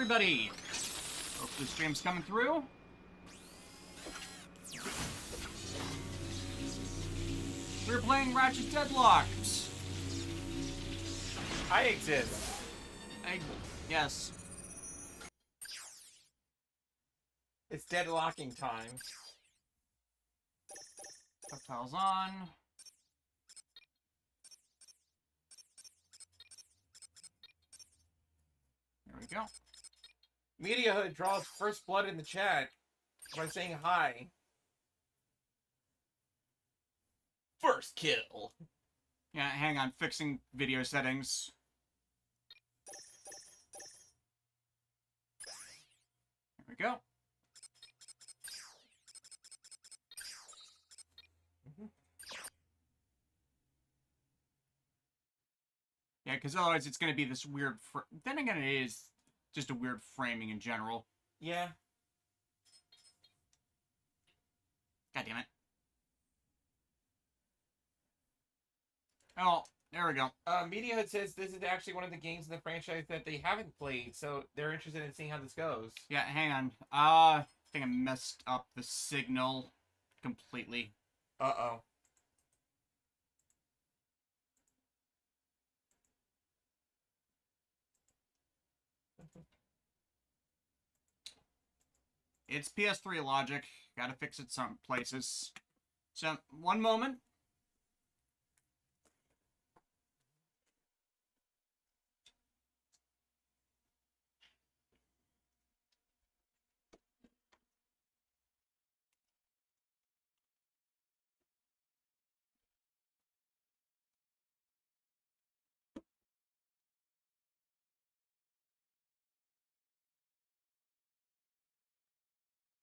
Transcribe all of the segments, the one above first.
everybody! Hope the stream's coming through. We're playing Ratchet Deadlocked. I exist. Yes. It's deadlocking time. Subtitles on. There we go. Media Hood draws first blood in the chat by saying hi. First kill. Yeah, hang on. Fixing video settings. There we go. Yeah, because otherwise it's going to be this weird... Then again, it is just a weird framing in general. Yeah. God damn it. Oh, there we go. Media Hood says this is actually one of the games in the franchise that they haven't played, so they're interested in seeing how this goes. Yeah, hang on. I think I messed up the signal completely. Uh-oh. It's PS3 logic. Gotta fix it some places. So, one moment.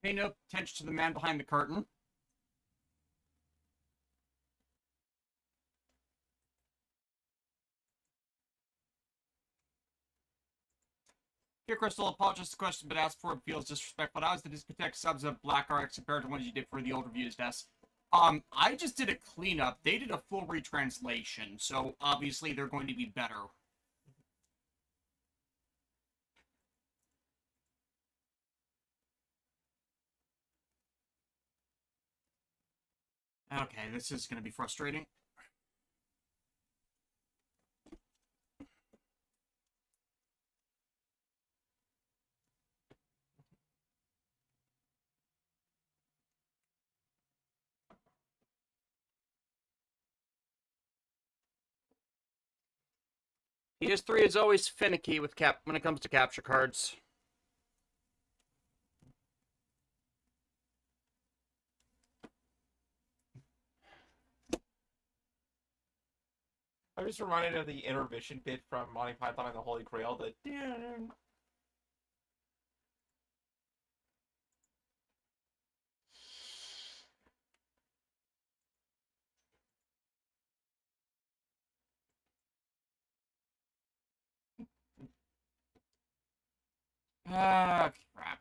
Pay no attention to the man behind the curtain. Dear Crystal, apologize for the question, but asked for it feels disrespectful. How is the discotheque subs of Black Arts compared to ones you did for the old reviews test? I just did a cleanup. They did a full retranslation, so obviously they're going to be better. Okay, this is going to be frustrating. PS3 is always finicky with when it comes to capture cards. I'm just reminded of the intermission bit from Monty Python and the Holy Grail. The Ah, crap.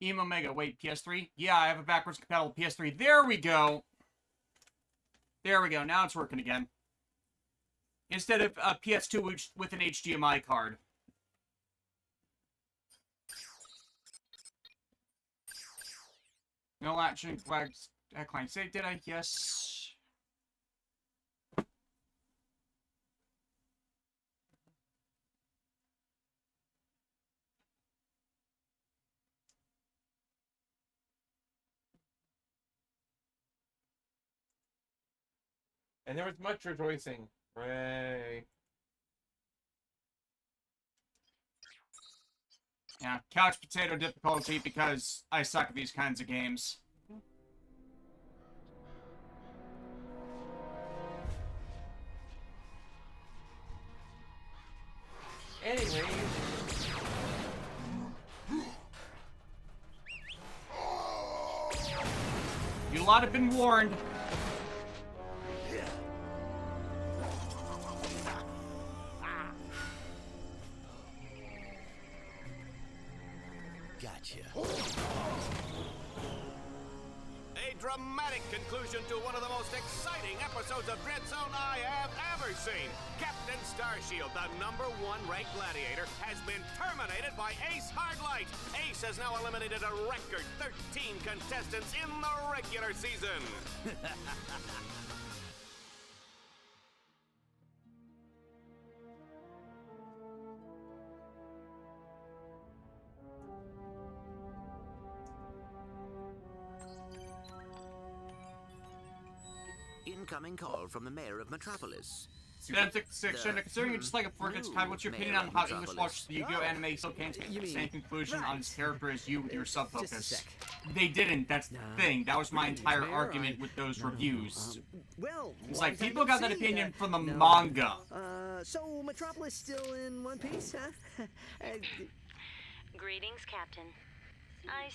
Emo Mega, wait, PS3? Yeah, I have a backwards compatible PS3. There we go. There we go. Now it's working again. Instead of a PS2 with an HDMI card. No action flags. Client save, did I? Yes. and there was much rejoicing. Hooray. Yeah, couch potato difficulty because I suck at these kinds of games. Anyway. You lot have been warned. Gotcha. A dramatic conclusion to one of the most exciting episodes of Dread Zone I have ever seen. Captain Starshield, the #1 ranked gladiator, has been terminated by Ace Hardlight. Ace has now eliminated a record 13 contestants in the regular season. Incoming call from the mayor of Metropolis. Considering you just like a forget time, what's your opinion on how English watch the Yu-Gi-Oh anime still came to the same conclusion on his character as you with your sub-focus? They didn't, that's the thing. That was my entire argument with those reviews. Well, It's like, people got that opinion from the manga. So Metropolis still in one piece, huh? Greetings, Captain.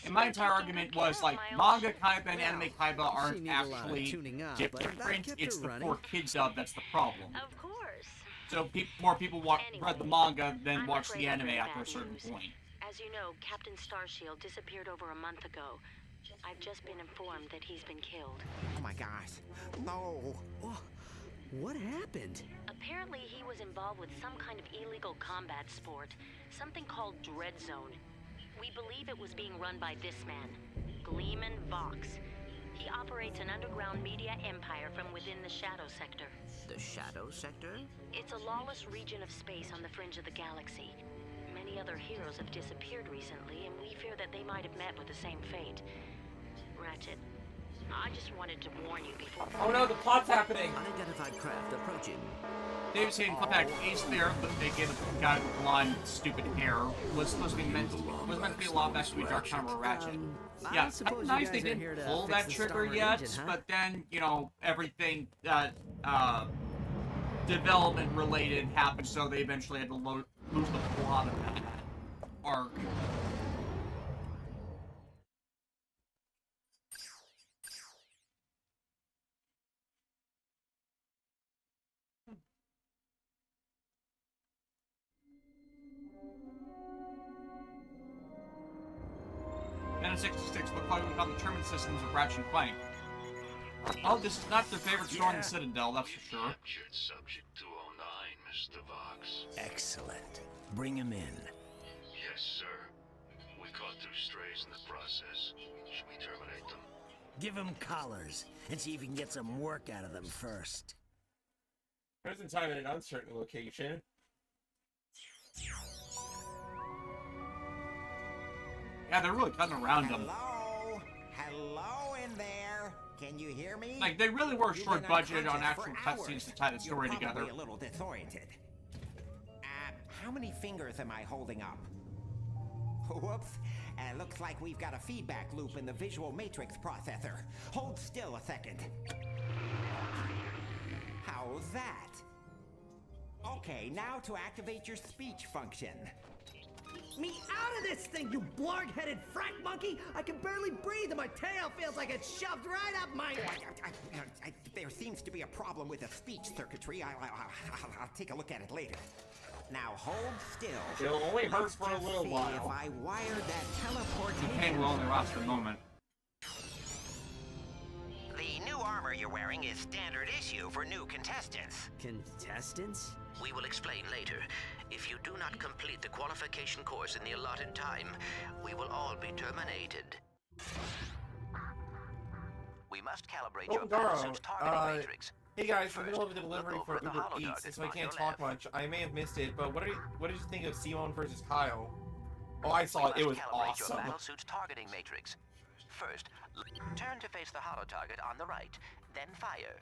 And my entire argument was, like, manga kaiba and anime kaiba aren't actually different. It's the 4Kids dub that's the problem. Of course. So more people read the manga than watch the anime after a certain point. As you know, Captain Starshield disappeared over a month ago. I've just been informed that he's been killed. Oh my gosh. No. Oh, what happened? Apparently, he was involved with some kind of illegal combat sport, something called Dread Zone. We believe it was being run by this man, Gleeman Vox. He operates an underground media empire from within the Shadow Sector. The Shadow Sector? It's a lawless region of space on the fringe of the galaxy. Many other heroes have disappeared recently, and we fear that they might have met with the same fate. Ratchet, I just wanted to warn you before... Oh no, the plot's happening! Unidentified craft approaching. David saying, in fact, Ace there, but they gave the guy with blonde, stupid hair, was supposed to be meant to be a lot better to be Dark Tower Ratchet. Yeah, it's nice they didn't pull that trigger yet, but then, you know, everything that, development related happened, so they eventually had to lose the plot of that arc. And in 66, but probably on the German systems of Ratchet and Clank. Oh, this is not their favorite store in the Citadel, that's for sure. Captured subject 209, Mr. Vox. Excellent. Bring him in. Yes, sir. We caught 2 strays in the process. Should we terminate them? Give him collars and see if you can get some work out of them first. Present time in an uncertain location. Yeah, they're really cutting around them. Hello? Hello in there? Can you hear me? Like, they really were You've short been budgeted on unconscious actual for cutscenes hours. to tie the story You're together. probably a little disoriented. How many fingers am I holding up? Whoops. Looks like we've got a feedback loop in the visual matrix processor. Hold still a second. How's that? Okay, now to activate your speech function. Me out of this thing, you blarg-headed frack monkey! I can barely breathe and my tail feels like it's shoved right up my... There seems to be a problem with the speech circuitry. I'll take a look at it later. Now hold still. It'll only hurt Let's for a just little see while. if I wired that teleportation... Pain will only last a moment. The new armor you're wearing is standard issue for new contestants. Contestants? We will explain later. If you do not complete the qualification course in the allotted time, we will all be terminated. We must calibrate your suit's targeting matrix. Hey guys, in the middle of the delivery look for over at the Uber holo Eats, targets so I on can't your talk left. much. I may have missed it, but what did you think of Simon versus Kyle? Oh, I saw it. It was Calibrate your awesome. battle suit's targeting matrix. First, turn to face the holo target on the right, then fire.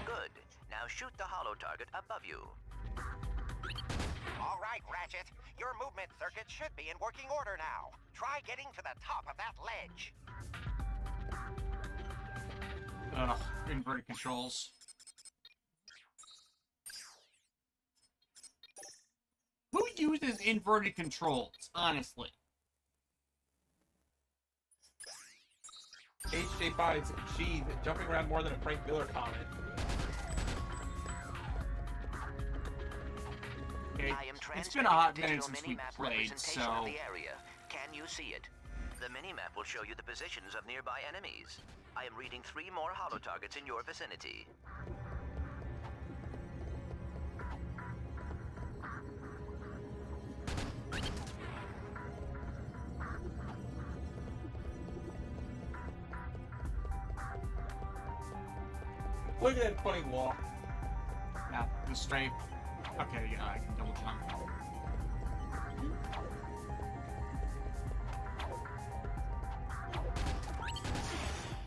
Good. Now shoot the holo target above you. All right, Ratchet. Your movement circuit should be in working order now. Try getting to the top of that ledge. Ugh, inverted controls. Who uses inverted controls, honestly? HJ5's G, jumping around more than a Frank Miller comment. Okay. I am It's been a hot transmitting minute digital since we minimap played, representation so... of the area. Can you see it? The minimap will show you the positions of nearby enemies. I am reading 3 more holo targets in your vicinity. Look at that funny walk. Yeah, the strafe. Okay, yeah, I can double jump.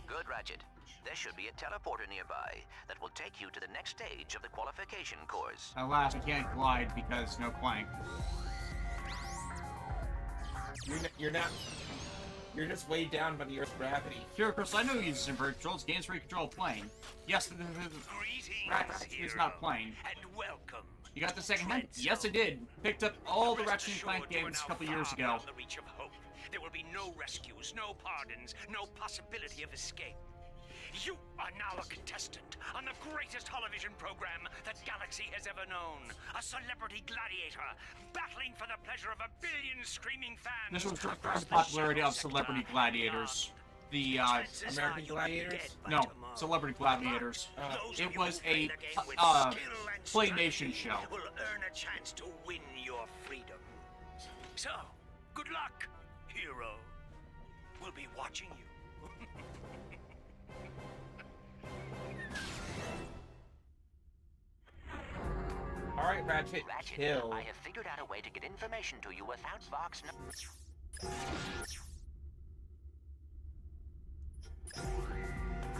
Good, Ratchet. There should be a teleporter nearby that will take you to the next stage of the qualification course. At last, we can't glide because no Clank. You're just weighed down by the Earth's gravity. Here, Chris, I know you use invert controls. Games where you control a plane. Yes, Ratchet is not playing. And welcome. You got the second hand? Yes, I did. Picked up all the Ratchet and Clank games a couple years ago. The reach of hope. There will be no rescues, no pardons, no possibility of escape. You are now a contestant on the greatest television program that Galaxy has ever known. A celebrity gladiator, battling for the pleasure of 1 billion screaming fans. This was the popularity of Celebrity Gladiators. The, American Gladiators? No, Celebrity Gladiators. It was a, Playmation show. Will earn a chance to win your freedom. So, good luck, hero. We'll be watching you. Alright, Ratchet, kill. I have figured out a way to get information to you without Vox.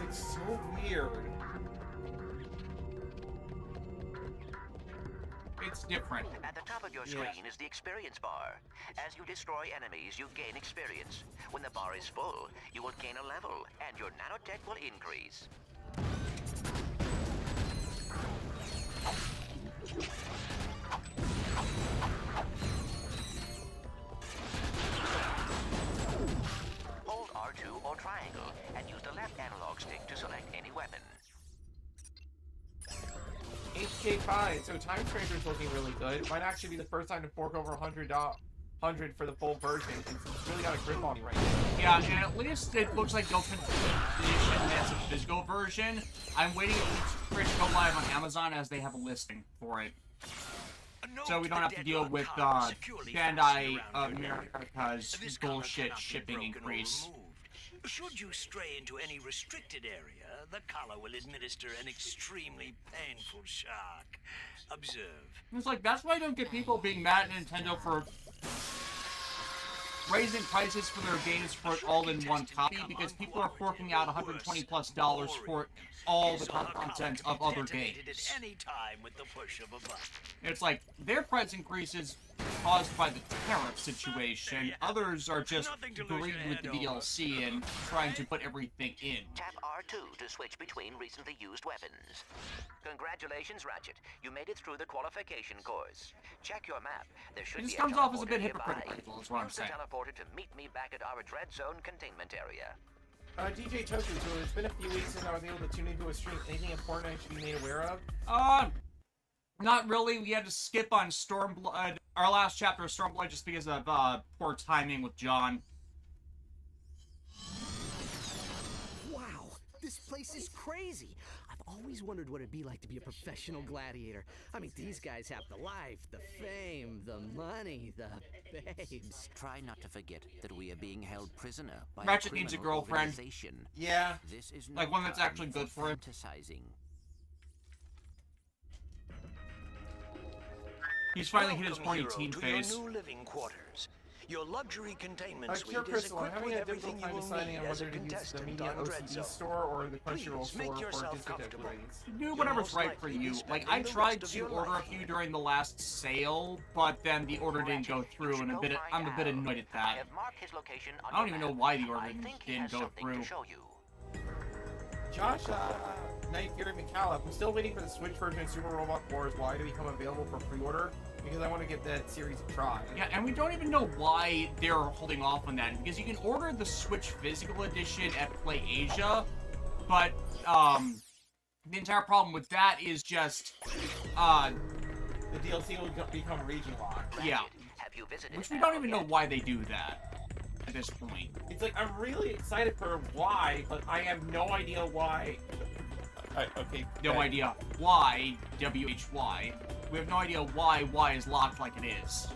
It's so weird. It's different. At the top of your screen is the experience bar. As you destroy enemies, you gain experience. When the bar is full, you will gain a level, and your nanotech will increase. Hold R2 or triangle, and use the left analog stick to select any weapon. HK5, so Time Stranger's looking really good. It might actually be the first time to fork over $100 for the full version, since it's really got a grip on me right now. Yeah, and at least it looks like Ultimate Edition has a physical version. I'm waiting for it to go live on Amazon as they have a listing for it. So we don't have to deal with Bandai America's bullshit shipping increase. Should you stray into any restricted area, the collar will administer an extremely painful shock. Observe. It's like, that's why I don't get people being mad at Nintendo for raising prices for their games for it all in one copy, because people are forking out $120+ for all the content of other games. At any time with the push of a button. It's like, their price increases caused by the tariff situation. Others are just greedy with the DLC and trying to put everything in. Tap R2 to switch between recently used weapons. Congratulations, Ratchet. You made it through the qualification course. Check your map. There should It be just a comes off as a teleporter bit nearby. hypocritical, is what I'm Use the saying. teleporter to meet me back at our Dread Zone containment area. DJ Toku, so it's been a few weeks since I was able to tune into a stream. Anything important I should be made aware of? Not really. We had to skip on Stormblood, our last chapter of Stormblood, just because of poor timing with John. Wow, this place is crazy. I've always wondered what it'd be like to be a professional gladiator. I mean, these guys have the life, the fame, the money, the babes. Try not to forget that we are being held prisoner by Ratchet a needs a criminal girlfriend. organization. Yeah. This is Like no one that's time actually good for him. fantasizing. He's finally hit his Welcome, horny hero, teen to phase. Your new living quarters. Your luxury containment suite Pure is Crystal, I'm equipped having with a everything difficult you time will deciding need on as a whether to use the contestant Media on Dread OCD Zone. store or the Crunchyroll Please make store for yourself discount comfortable. upgrades. Do You'll whatever's most right for likely be you. Like, spending I the tried rest of to your order a life few here. during the last sale, but then the order didn't go through, and I'm a bit annoyed at I that. have marked his location on I don't your even know map. why the order I think he didn't has go something through. to show you. Josh, Knight Fury McCallum, I'm still waiting for the Switch version of Super Robot Wars Y to become available for pre-order. because I want to give that series a try. Yeah, and we don't even know why they're holding off on that, because you can order the Switch Physical Edition at Play Asia, but the entire problem with that is just the DLC will become region locked. Yeah, Have you visited which we don't even know why they do that at this point. It's like, I'm really excited for why, but I have no idea why. Okay. No idea why, W-H-Y. We have no idea why Y is locked like it is.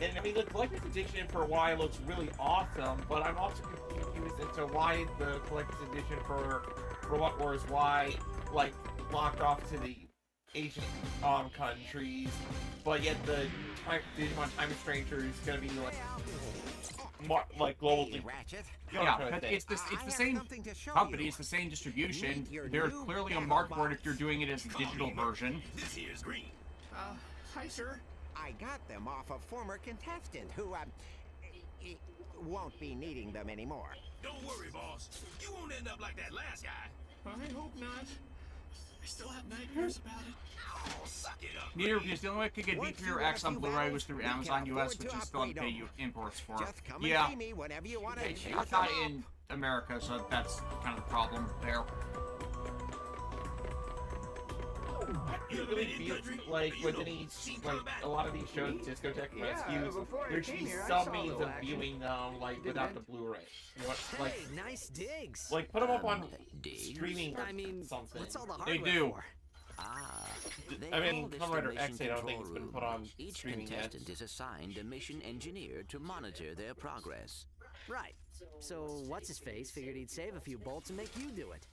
And I mean, the collector's edition for Y looks really awesome, but I'm also confused as to why the collector's edition for Robot Wars Y, like, locked off to the Asian countries, but yet the Digimon Time Stranger is gonna be like globally. Ratchet. Yeah, it's the same company, it's the same distribution. There's clearly a mark for it if you're doing it as a digital version. This here's green. Hi, sir. I got them off a former contestant who, won't be needing them anymore. Don't worry, boss. You won't end up like that last guy. I hope not. I still have nightmares about it. Oh, suck it up. Neither reviews. The only way I could get Once V3 or you X on have Blu-ray battles, was through we Amazon can US, afford which to is still on pay upgrade you imports for. Just come and Yeah, see me whenever you want to it's shake not them up. in America, so that's kind of the problem there. It really feels like with any, like, a lot of these shows, Discotheque Rescues, there should be some means of viewing them, like, without the Blu-ray. You know what, like, Hey, nice digs. like, put them up on streaming or I mean, something. what's all the They hardware do. for? I mean, Kamen Rider X, I don't think it's been put on Each streaming yet. contestant is assigned a mission engineer to monitor their progress. Right. So what's his face figured he'd save a few bolts and make you do it.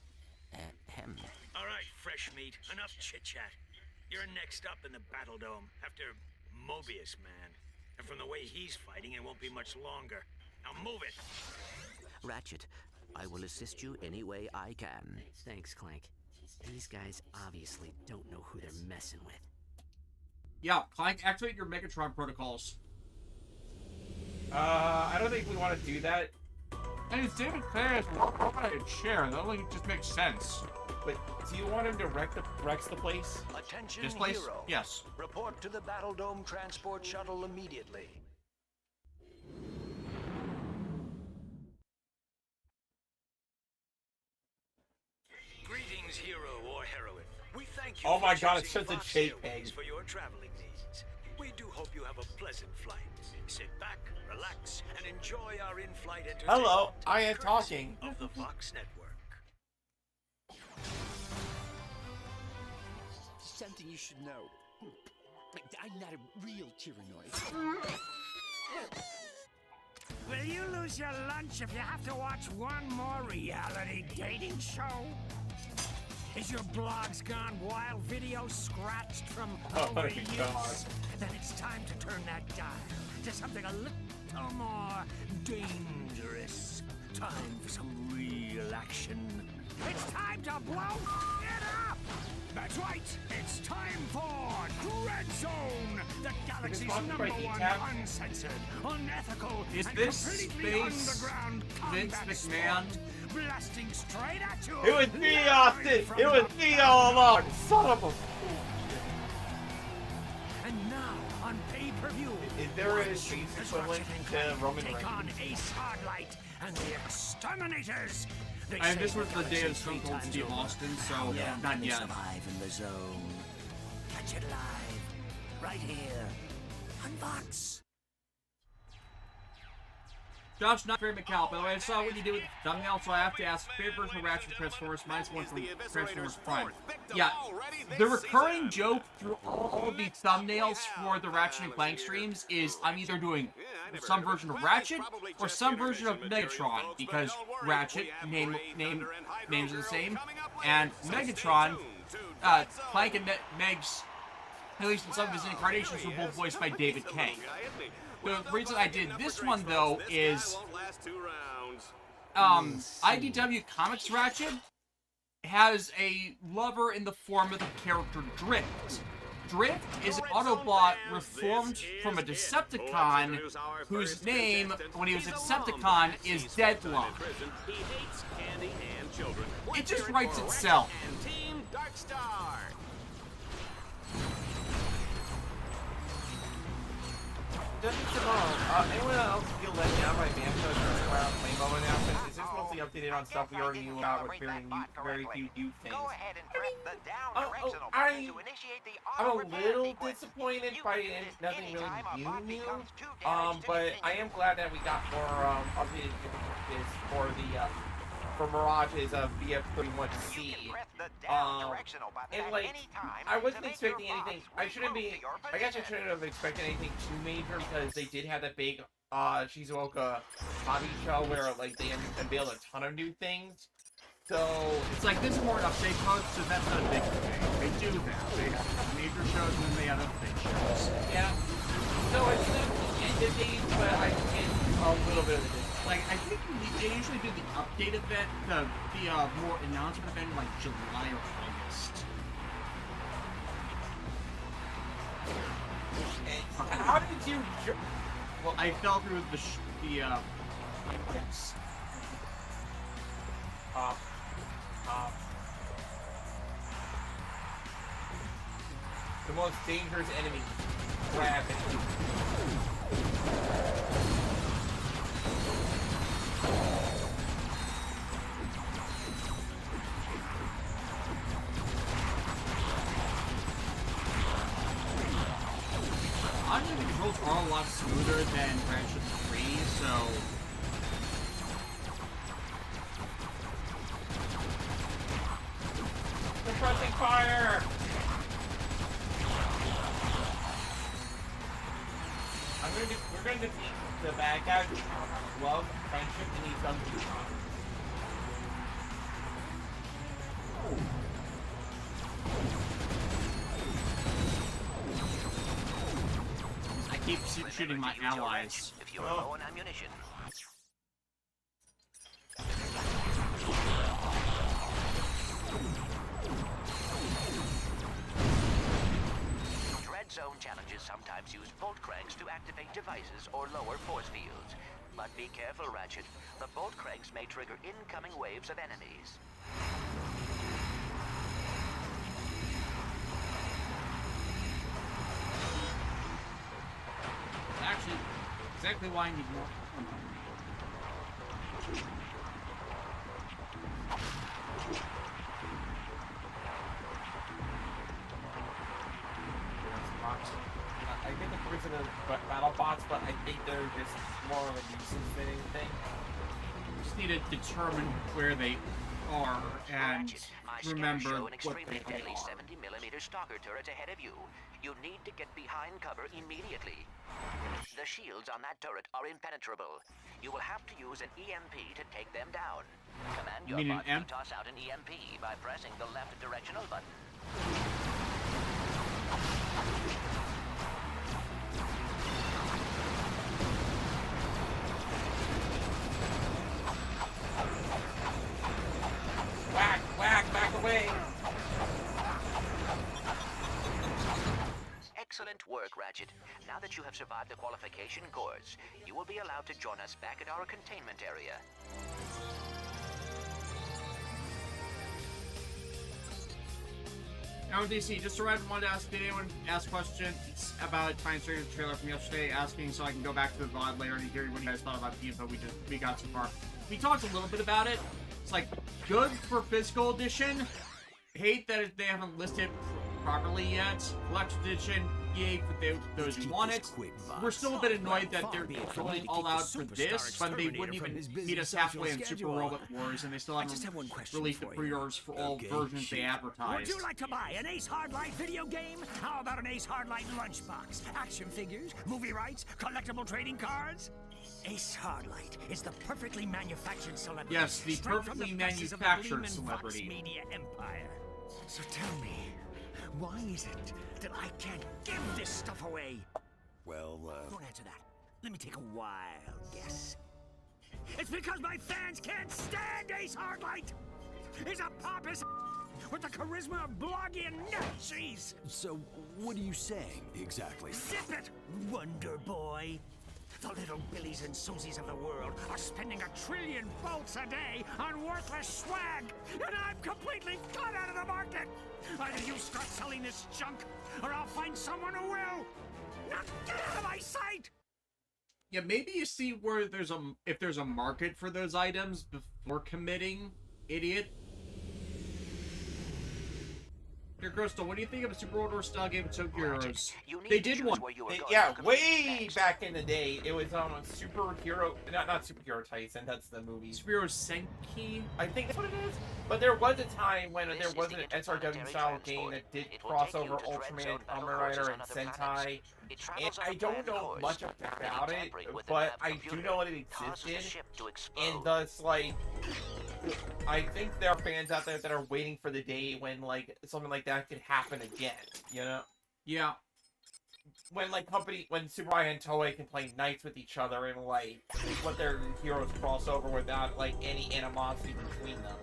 Ahem. All right, fresh meat. Enough chit-chat. You're next up in the Battle Dome after Mobius Man. And from the way he's fighting, it won't be much longer. Now move it. Ratchet, I will assist you any way I can. Thanks, Clank. These guys obviously don't know who they're messing with. Yeah, Clank, activate your Megatron protocols. I don't think we want to do that. And it's David Clare's a chair. That only just makes sense. But do you want him to wreck the place? Attention, This place? hero. Yes. Report to the Battle Dome transport shuttle immediately. Greetings, hero or heroine. We thank you Oh for my god, it's choosing just a Fox JPEG. Airways for your traveling needs. We do hope you have a pleasant flight. Sit back, relax, and enjoy our in-flight entertainment. Hello, I am courtesy talking. Of the Fox Network. Something you should know. I'm not a real Tyrannoid. Will you lose your lunch if you have to watch one more reality dating show? Is your blogs gone wild, video scratched from Oh my overuse? God. Then it's time to turn that dial to something a little more dangerous. Time for some real action. It's time to blow it up! That's right, it's time for Dread Zone, the galaxy's sponsored by #1 DTAP? uncensored, unethical, Is and this completely space underground Vince combat McMahon? sport, blasting straight at you. It was me, live Austin! from It was the me all along! Son of a... And now on pay-per-view, Is there a watch space as equivalent Ratchet and to Clank Roman take Reigns? on Ace Hardlight and the Exterminators. They And say this was the day galaxy of Stone 3 Cold times Steve over. Austin, so Yeah, not They yet. survive in the zone. Catch it live, right here on Vox. Josh, not very McCall. By the way, I saw what you did with the thumbnail, so I have to ask, favorite version of Ratchet Transformers, minus one from Transformers Prime. Yeah, the recurring joke through all of the thumbnails for the Ratchet and Clank streams is I'm either doing some version of Ratchet or some version of Megatron, because Ratchet, names are the same, and Megatron, Clank and Meg's, at least in some of his incarnations, were both voiced by David Kay. The reason I did this one, though, is IDW Comics Ratchet has a lover in the form of the character Drift. Drift is an Autobot reformed from a Decepticon whose name, when he was a Decepticon, is Deadlocked. It just writes itself. Anyone else feel let down by Namco's Rainbow announcement? Is this mostly updated on stuff we already knew about with very few new things? I'm a little disappointed by nothing really new. But I am glad that we got more updated images for the for Mirage's BF31C. And like, I wasn't expecting anything. I guess I shouldn't have expected anything too major because they did have that big Shizuoka hobby show where like they unveiled a ton of new things. So it's like this is more an update mode, so that's not a big thing. They do that. They have major shows and then they have update shows. Yeah. So it's not the end of days, but I get a little bit of the difference. Like, I think they usually do the update event, the more announcement event in like July or August. How did you? Well, I fell through the yes. The most dangerous enemy. Gravity. Honestly, the controls are a lot smoother than Ratchet 3, so... Suppressing fire! We're gonna defeat the bad guy with love, friendship, and he's done with I keep shooting my allies. If you're low on ammunition. Dread Zone challenges sometimes use bolt cranks to activate devices or lower force fields. But be careful, Ratchet. The bolt cranks may trigger incoming waves of enemies. Actually, exactly why I need more. I get the purpose of the battle bots, but I think they're just more of a nuisance than anything. We just need to determine where they are and remember what they deadly are. 70mm stalker turret ahead of you. You need to get behind cover immediately. The shields on that turret are impenetrable. You will have to use an EMP to take them down. Command your bot to toss out an EMP by pressing the left directional button. Whack, whack, back away! Excellent work, Ratchet. Now that you have survived the qualification course, you will be allowed to join us back at our containment area. Now, DC, just arrived and wanted to ask, did anyone ask questions about Time Stranger trailer from yesterday, asking so I can go back to the VOD later and hear what you guys thought about the info we got so far. We talked a little bit about it. It's like, good for physical edition. Hate that they haven't listed properly yet. Collector's edition, yay for those who want it. We're still a bit annoyed that they're going all out for this, when they wouldn't even meet us halfway in Super Robot Wars, and they still haven't released the pre-orders for all versions they advertised. Would you like to buy an Ace Hardlight video game? How about an Ace Hardlight lunchbox? Action figures, movie rights, collectible trading cards? Ace Hardlight is the perfectly manufactured celebrity. Yes, the perfectly manufactured celebrity. Media empire. So tell me, why is it that I can't give this stuff away? Well, Don't answer that. Let me take a wild guess. It's because my fans can't stand Ace Hardlight! He's a pompous with the charisma of blogging Nazis! so what are you saying, exactly? Zip it, Wonder Boy! The little Billies and Susies of the world are spending 1 trillion bolts a day on worthless swag, and I'm completely gone out of the market. Either you start selling this junk, or I'll find someone who will. Now get out of my sight! Yeah, maybe you see where if there's a market for those items before committing, idiot. Dear Crystal, what do you think of a Super Order style game of Tokyo Heroes? They did one. Yeah, way back in the day, it was Superhero, not Superhero Tyson. That's the movie. Superhero Senki. I think that's what it is. But there was a time when there was an SRW style game that did cross over Ultraman, Kamen Rider, and Sentai. And I don't know much about it, but I do know that it existed. And thus, like, I think there are fans out there that are waiting for the day when, like, something like that could happen again, you know? Yeah. When, like, when Super and Toei can play Knights with each other and, like, let their heroes cross over without, like, any animosity between them.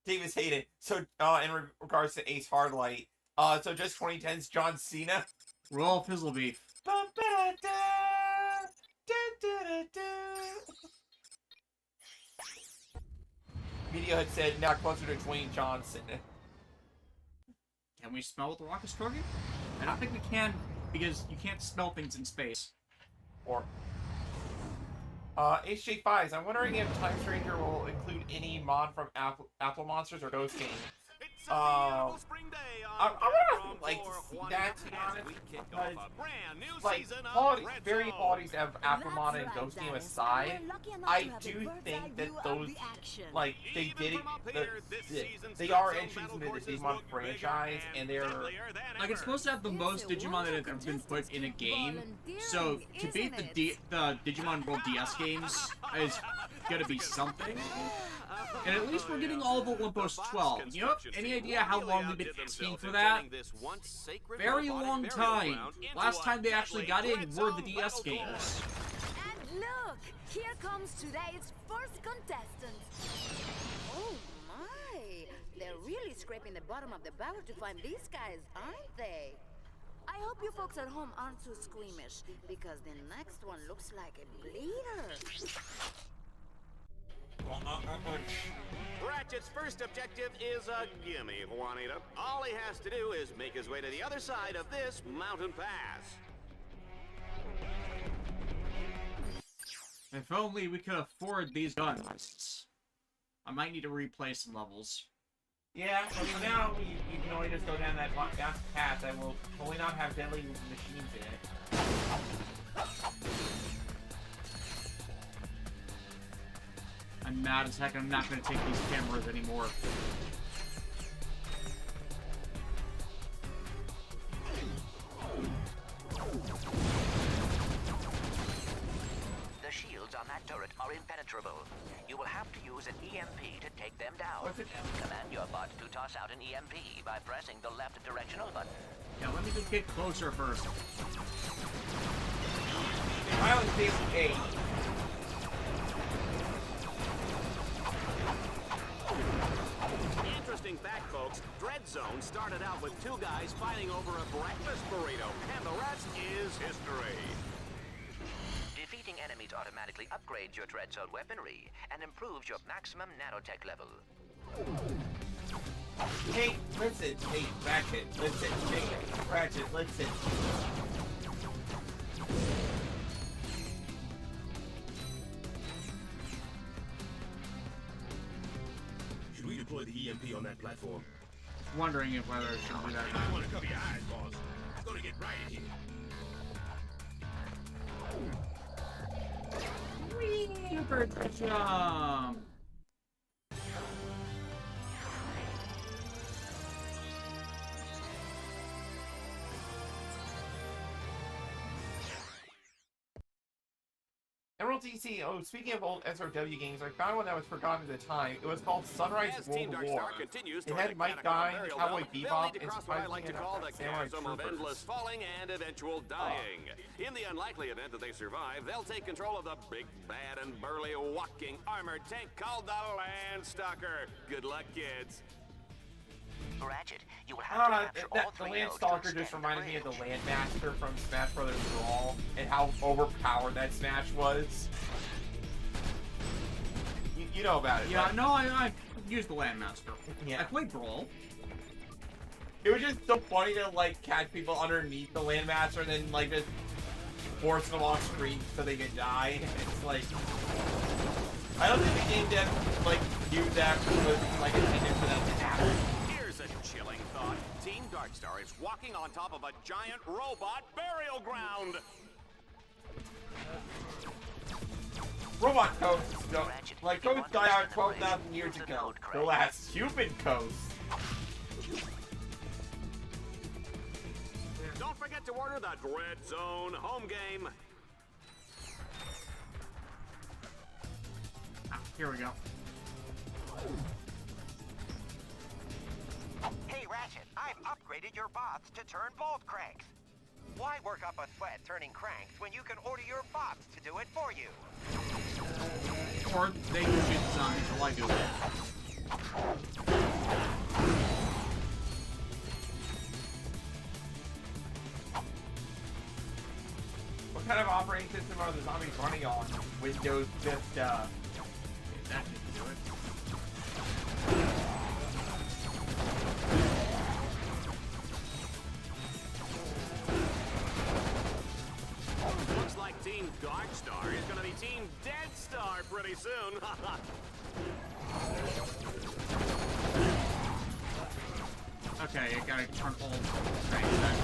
Davis hated. So, in regards to Ace Hardlight, so just 2010's John Cena. Royal Fizzle Beef. Media had said now closer to Dwayne Johnson. Can we smell what the rock is cooking? I don't think we can, because you can't smell things in space. Or HJ5s, I'm wondering if Time Stranger will include any mod from Apple Monsters or Ghost Game. I would like to see that, to be honest, because, like, varying qualities of Aftermon and Ghost Game aside, I do think that those, like, they did it, they are entries into the Digimon franchise, and they're... Like, it's supposed to have the most Digimon that have ever been put in a game, so to beat the Digimon World DS games is gonna be something. And at least we're getting all of Olympus 12. You know, any idea how long we've been asking for that? Very long time. Last time they actually got in were the DS games. And look, here comes today's first contestant. Oh my, they're really scraping the bottom of the barrel to find these guys, aren't they? I hope you folks at home aren't too squeamish, because the next one looks like a bleeder. Ratchet's first objective is a gimme, Juanita. All he has to do is make his way to the other side of this mountain pass. If only we could afford these guns. I might need to replay some levels. Yeah, so for now, you can only just go down that path that will only not have deadly machines in it. I'm mad as heck. I'm not going to take these cameras anymore. The shields on that turret are impenetrable. You will have to use an EMP to take them down. Command your bot to toss out an EMP by pressing the left directional button. Yeah, let me just get closer first. I was being paid. Interesting fact, folks. Dread Zone started out with two guys fighting over a breakfast burrito, and the rest is history. Defeating enemies automatically upgrades your Dread Zone weaponry and improves your maximum nanotech level. Hey, listen. Hey, Ratchet, listen. Hey, Ratchet, listen. Should we deploy the EMP on that platform? Wondering if whether it should do that. I want to cover your eyes, boss. It's gonna get right in here. Super jump! In General DC, speaking of old SRW games, I found one that was forgotten at the time. It was called Sunrise As World Team War. Darkstar continues It toward had the Mike catacomb Guy, burial Cowboy ground, they'll Bebop, need to and cross what I like to call the Samurai chasm of Troopers. endless falling and eventual dying. In the unlikely event that they survive, they'll take control of the big, bad, and burly walking armored tank called the Landstalker. Good luck, kids. Ratchet, you will I have don't to know, capture all the three nodes to Landstalker just extend the reminded me of the bridge. Landmaster from Smash Brothers Brawl, and how overpowered that Smash was. You know about it, Yeah, right? no, I used the Landmaster. Yeah. I played Brawl. It was just so funny to, like, catch people underneath the Landmaster and then, like, just force them off screen so they could die. It's like... I don't think the game dev, like, knew that was, like, intended for that to happen. Here's a chilling thought. Team Darkstar is walking on top of a giant robot burial ground. Robot coasts, like, coasts died out 12,000 years ago. The last human coast. Don't forget to order the Dread Zone home game. Here we go. Hey, Ratchet, I've upgraded your bots to turn bolt cranks. Why work up a sweat turning cranks when you can order your bots to do it for you? Or they can shoot zombies while I do it. What kind of operating system are the zombies running on? Windows Vista. That didn't do it. Looks like Team Darkstar is gonna be Team Dead Star pretty soon. Okay, I gotta turn all things back.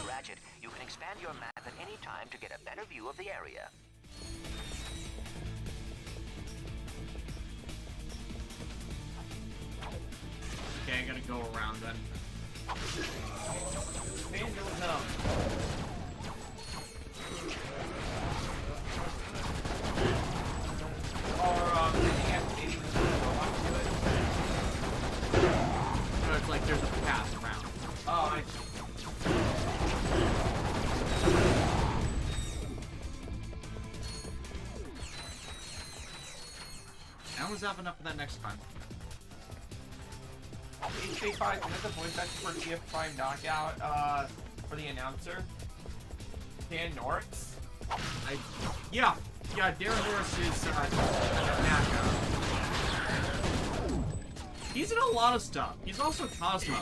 Ratchet, you can expand your map at any time to get a better view of the area. Okay, I gotta go around then. So it's like there's a path around. Oh, I see. I was up enough for that next time. HK5, is that the voice actor for TF5 Knockout, for the announcer? Dan Norris? Yeah, Darren Norris is, Naka. He's in a lot of stuff. He's also Cosmo.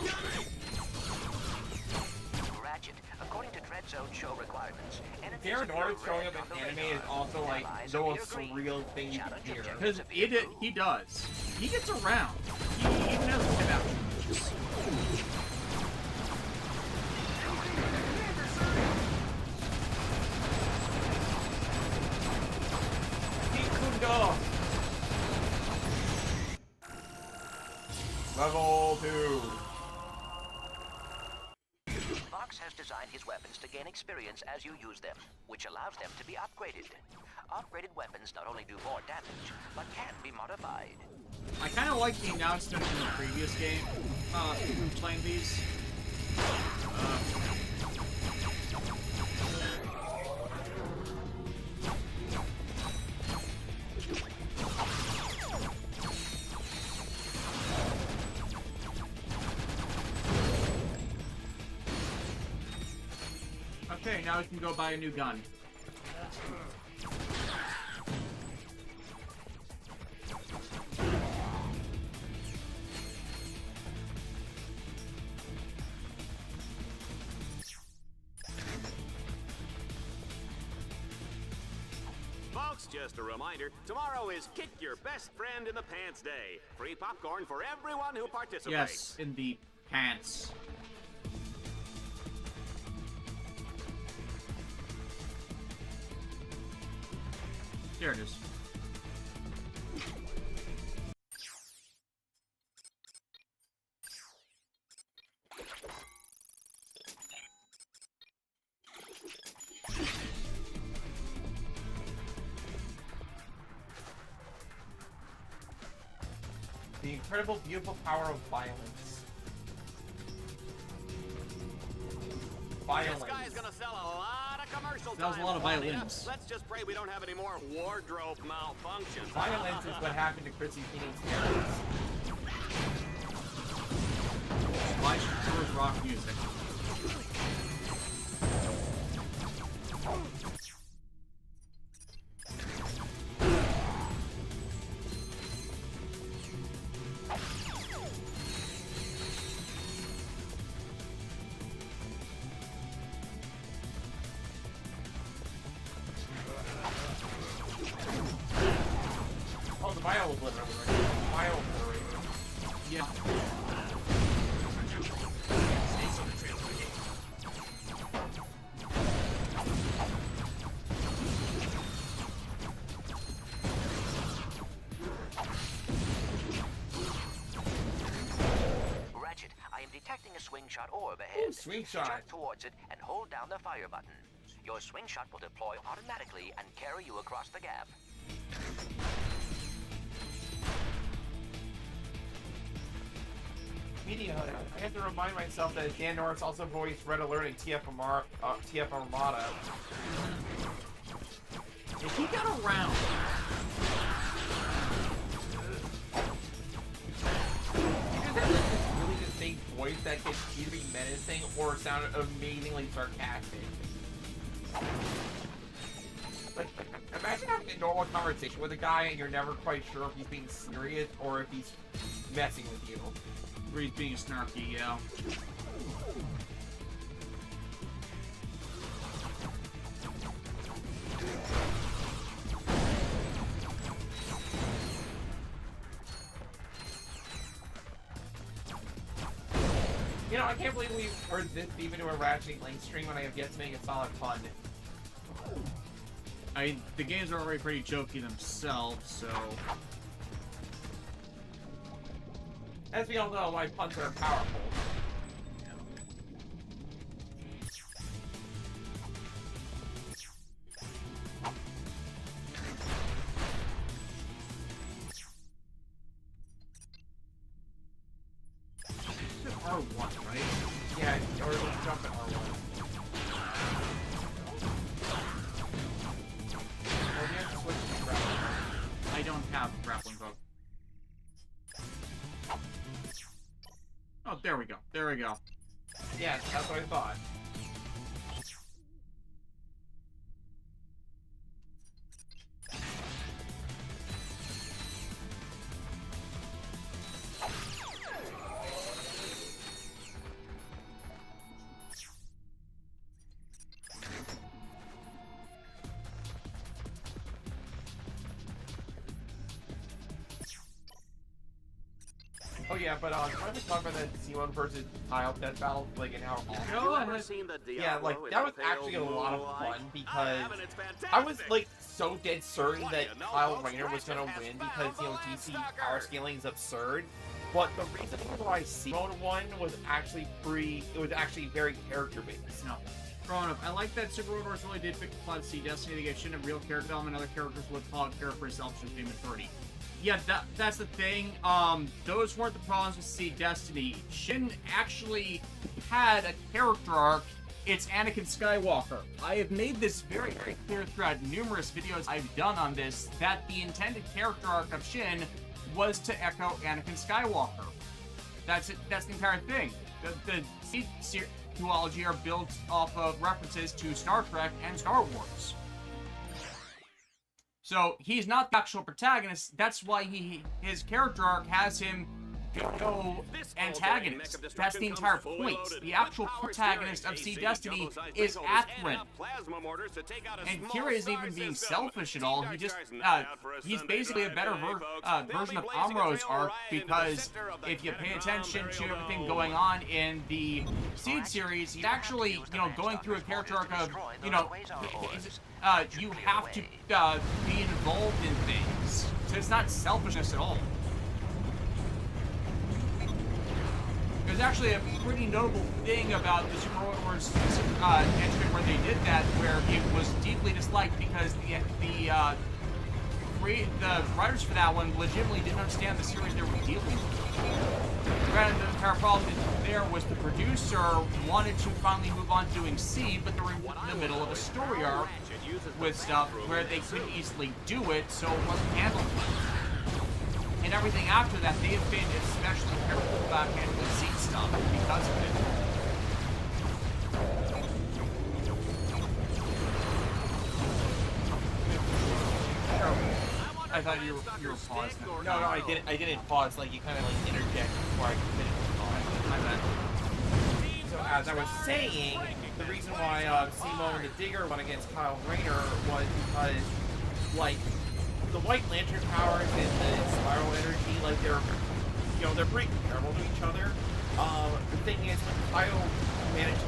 Ratchet, according to Dread Zone show requirements, Darren Norris showing up in anime is also, like, the most surreal thing you can hear. Because he does. He gets around. He even has live action. Level 2. Fox has designed his weapons to gain experience as you use them, which allows them to be upgraded. Upgraded weapons not only do more damage, but can be modified. I kind of like the announcement from the previous game, playing these. Okay, now we can go buy a new gun. Folks, just a reminder, tomorrow is Kick Your Best Friend in the Pants Day. Free popcorn for everyone who participates. Yes, in the pants. There it is. The incredible, beautiful power of violence. This guy is gonna sell a lot of commercial That was a time lot of for me. violins. Let's just pray we don't have any more wardrobe malfunctions. Violence is what happened to Chrissy Teen's parents. Why should rock music? Oh, the bio obliterator. Bio obliterator. Yeah. Ratchet, I am detecting a swing shot orb ahead. Ooh, swing shot. Jump towards it and hold down the fire button. Your swing shot will deploy automatically and carry you across the gap. Media, I have to remind myself that Dan Norris also voiced Red Alert and TF Armada. If he got around. Either that was this really distinct voice that could either be menacing or sounded amazingly sarcastic. Like, imagine having a normal conversation with a guy and you're never quite sure if he's being serious or if he's messing with you. Or he's being snarky, yeah. You know, I can't believe we've heard this deep into a Ratchet and Clank stream when I have yet to make a solid pun. I mean, the games are already pretty jokey themselves, so... As we all know, my puns are powerful. It's R1, right? Yeah, or it'll jump at R1. Or we have to switch to grappling. I don't have a grappling hook. Oh, there we go. There we go. Yeah, that's what I thought. Oh yeah, but trying to talk about that C1 versus Tile Death battle, like, and how awesome. Yeah, like, that was actually a lot of fun because I was, like, so dead certain that Kyle Rayner was gonna win because, you know, DC power scaling is absurd. But the reason why C1 won was actually very character-based. No. Growing up, I like that Super Warriors really did pick the plot of C Destiny. They get shouldn't have real character development. Other characters would follow character self-sustaining authority. Yeah, that's the thing. Those weren't the problems with C Destiny. Shin actually had a character arc. It's Anakin Skywalker. I have made this very, very clear throughout numerous videos I've done on this, that the intended character arc of Shin was to echo Anakin Skywalker. That's it. That's the entire thing. The C duology are built off of references to Star Trek and Star Wars. So he's not the actual protagonist. That's why his character arc has him no antagonist. That's the entire point. The actual protagonist of Sea Destiny is Athrun. And Kira isn't even being selfish at all. He just, he's basically a better version of Amro's arc, because if you pay attention to everything going on in the Seed series, he's actually, you know, going through a character arc of, you know, you have to be involved in things. So it's not selfishness at all. There's actually a pretty notable thing about the Super Wars entry where they did that, where it was deeply disliked because the writers for that one legitimately didn't understand the series they were dealing with. Granted, the entire problem there was the producer wanted to finally move on to doing C, but they were in the middle of a story arc with stuff where they couldn't easily do it, so it wasn't handled. And everything after that, they have been especially careful about handling seed stuff because of it. I thought you were paused. No, I didn't pause. Like, you kind of like interject before I could finish the call. My bad. So as I was saying, the reason why Simo and the Digger went against Kyle Rayner was because, like, the White Lantern powers and the Spiral Energy, like, they're, you know, they're pretty comparable to each other. The thing is, when Kyle managed to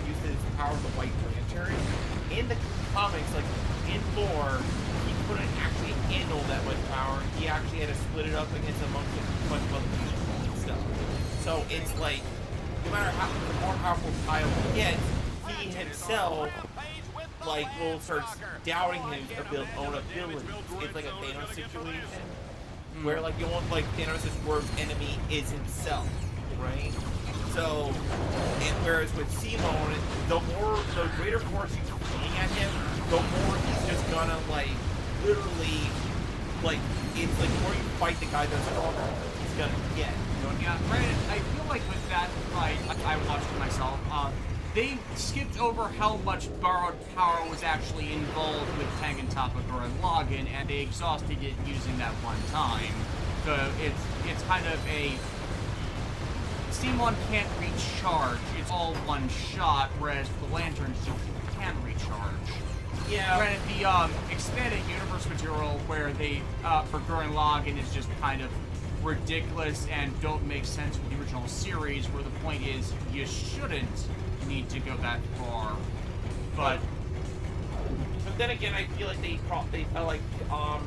use his power of the White Lantern, in the comics, like, in lore, he couldn't actually handle that much power. He actually had to split it up against a bunch of other people and stuff. So it's like, no matter how more powerful Kyle gets, he himself, like, will start doubting his own abilities. It's like a Thanos situation, where, like, you want, like, Thanos' worst enemy is himself, right? So, and whereas with Simone, the greater force he's pointing at him, the more he's just gonna, like, literally, like, it's like the more you fight the guy that's stronger, he's gonna get. You know? Yeah, granted, I feel like with that fight, I watched it myself, they skipped over how much borrowed power was actually involved with Tangentoppa Gurren Lagann, and they exhausted it using that one time. So it's kind of a Simon can't recharge. It's all one shot, whereas the Lanterns can recharge. Yeah. Granted, the expanded universe material where they for Gurren Lagann is just kind of ridiculous and don't make sense with the original series, where the point is you shouldn't need to go that far. But then again, I feel like they felt like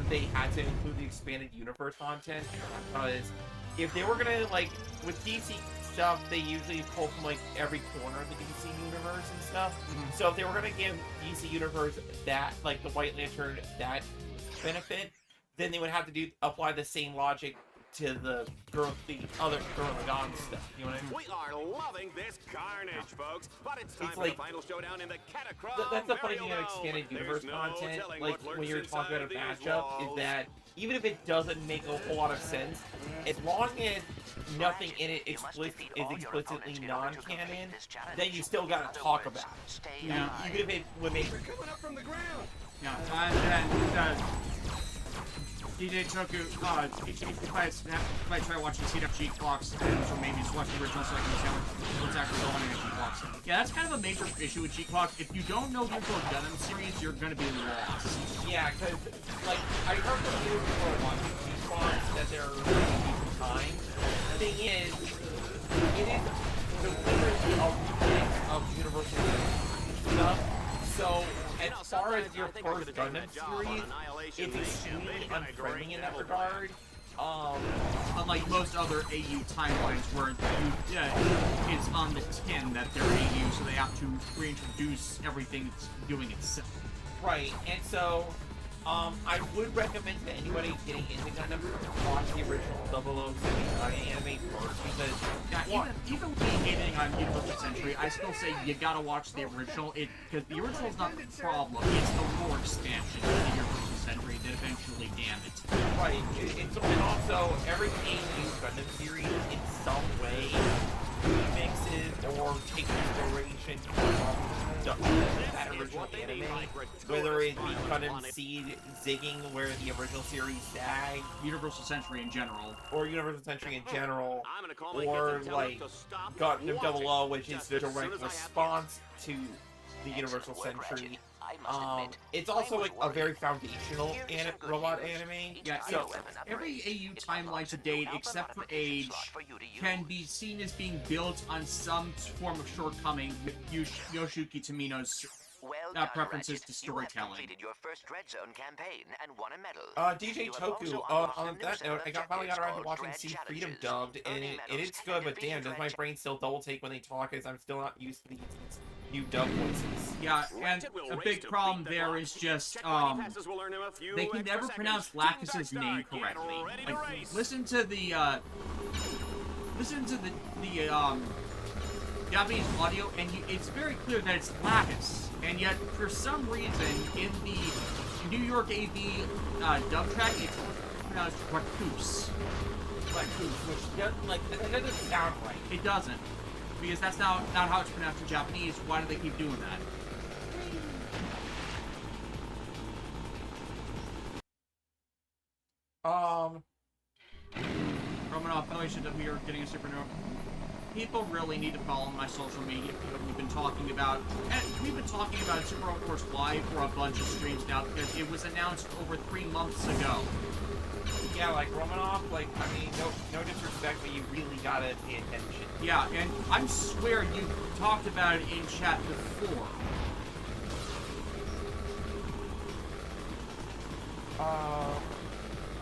they had to include the expanded universe content, because if they were gonna, like, with DC stuff, they usually pull from, like, every corner of the DC universe and stuff. Mm-hmm. So if they were gonna give DC universe that, like, the White Lantern that benefit, then they would have to apply the same logic to the other Gurren Lagann stuff. You know what I mean? We are loving this carnage, folks. But it's time for like, the final showdown in the Catacomb. That's the funny thing about expanded universe content, like, when you're talking about a matchup, is that even if it doesn't make a whole lot of sense, as long as nothing in it is explicitly non-canon, then you still gotta talk about it. Yeah. Even if it would make... yeah, and DJ Toku, if I try watching cheat clocks, or maybe just watch the original so I can understand what's actually going on in cheat clocks. Yeah, that's kind of a major issue with cheat clocks. If you don't know the original Gundam series, you're going to be lost. Yeah, because, like, I heard from you before watching cheat clocks that there are really time. The thing is, it is the literacy of universal stuff. So, as far as your first Gundam series, it's extremely unfriendly in that regard. Unlike most other AU timelines where it's on the tin that they're AU, so they have to reintroduce everything it's doing itself. Right, and so I would recommend to anybody getting into Gundam to watch the original 0079 anime first, because even with me hating on Universal Century, I still say you gotta watch the original. Because the original is not the problem; it's the lore expansion of the Universal Century that eventually damned it. Right, and also every new Gundam series in some way remixes or takes inspiration from the original that original anime, whether it be Gundam Seed zigging where the original series sagged, Universal Century in general, or Universal Century in general, or like Gundam 00, which is the direct response to the Universal Century. It's also like a very foundational robot anime. Yeah, so every AU timeline to date, except for Age, can be seen as being built on some form of shortcoming with Yoshiki Tomino's preferences to storytelling. Your first Dread Zone campaign and won a medal. DJ Toku, on that note, I finally got around to watching Sea Freedom dubbed, and it is good, but damn, does my brain still double take when they talk, as I'm still not used to these new dub voices. Yeah, and a big problem there is just, they can never pronounce Lacus's name correctly. Like, listen to the Japanese audio, and it's very clear that it's Lacus. And yet, for some reason, in the New York AV dub track, it's pronounced Raccoose. Raccoose, which doesn't, like, it doesn't sound right. It doesn't. Because that's not how it's pronounced in Japanese. Why do they keep doing that? Romanoff notion that we are getting a supernova. People really need to follow my social media. We've been talking about, and we've been talking about Super Force Live for a bunch of streams now because it was announced over 3 months ago. Yeah, like Romanoff, like, I mean, no disrespect, but you really gotta pay attention. Yeah, and I swear you talked about it in chat before.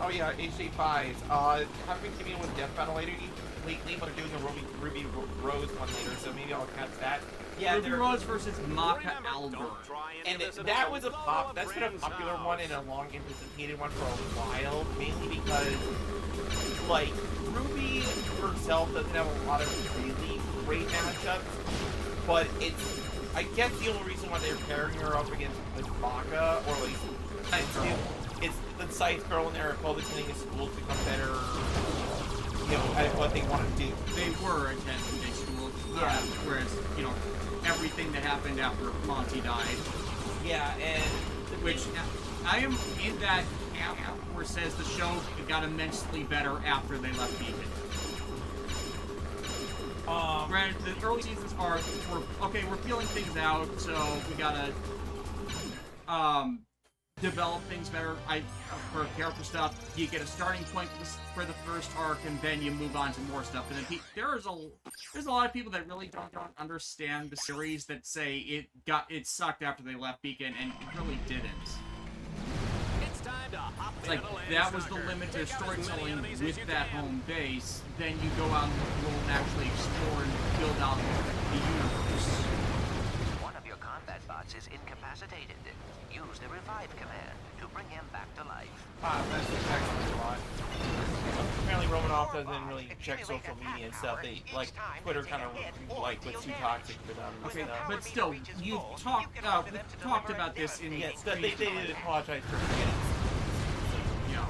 Oh yeah, HD5s. Haven't been keeping with Death Battle lately, but I'm doing a Ruby Rose one later, so maybe I'll catch that. Yeah, Ruby Rose versus Maka Albert. And that was that's been a popular one and a long anticipated one for a while, mainly because, like, Ruby herself doesn't have a lot of really great matchups, but it's, I guess the only reason why they're pairing her up against Maka, or at least, it's the Scythe girl in there both attending a school to become better, you know, at what they want to do. They were attending a school, whereas, you know, everything that happened after Monty died. Yeah, and which I am in that camp where it says the show got immensely better after they left Beacon. Granted, the early seasons we're feeling things out, so we gotta develop things better. For character stuff, you get a starting point for the first arc, and then you move on to more stuff. And then there's a lot of people that really don't understand the series that say it sucked after they left Beacon, and it really didn't. It's time to hop it's like that was the limit to storytelling with that home base. Then you go out in the world and actually explore and build out the universe. One of your combat bots is incapacitated. Use the revive command to bring him back to life. That's exactly a lot. Apparently Romanoff doesn't really check social media and stuff. They, like, Twitter kind of, like, was too toxic for them. Okay, but still, we've talked about this in... Yes, they did apologize for forgetting. Yeah.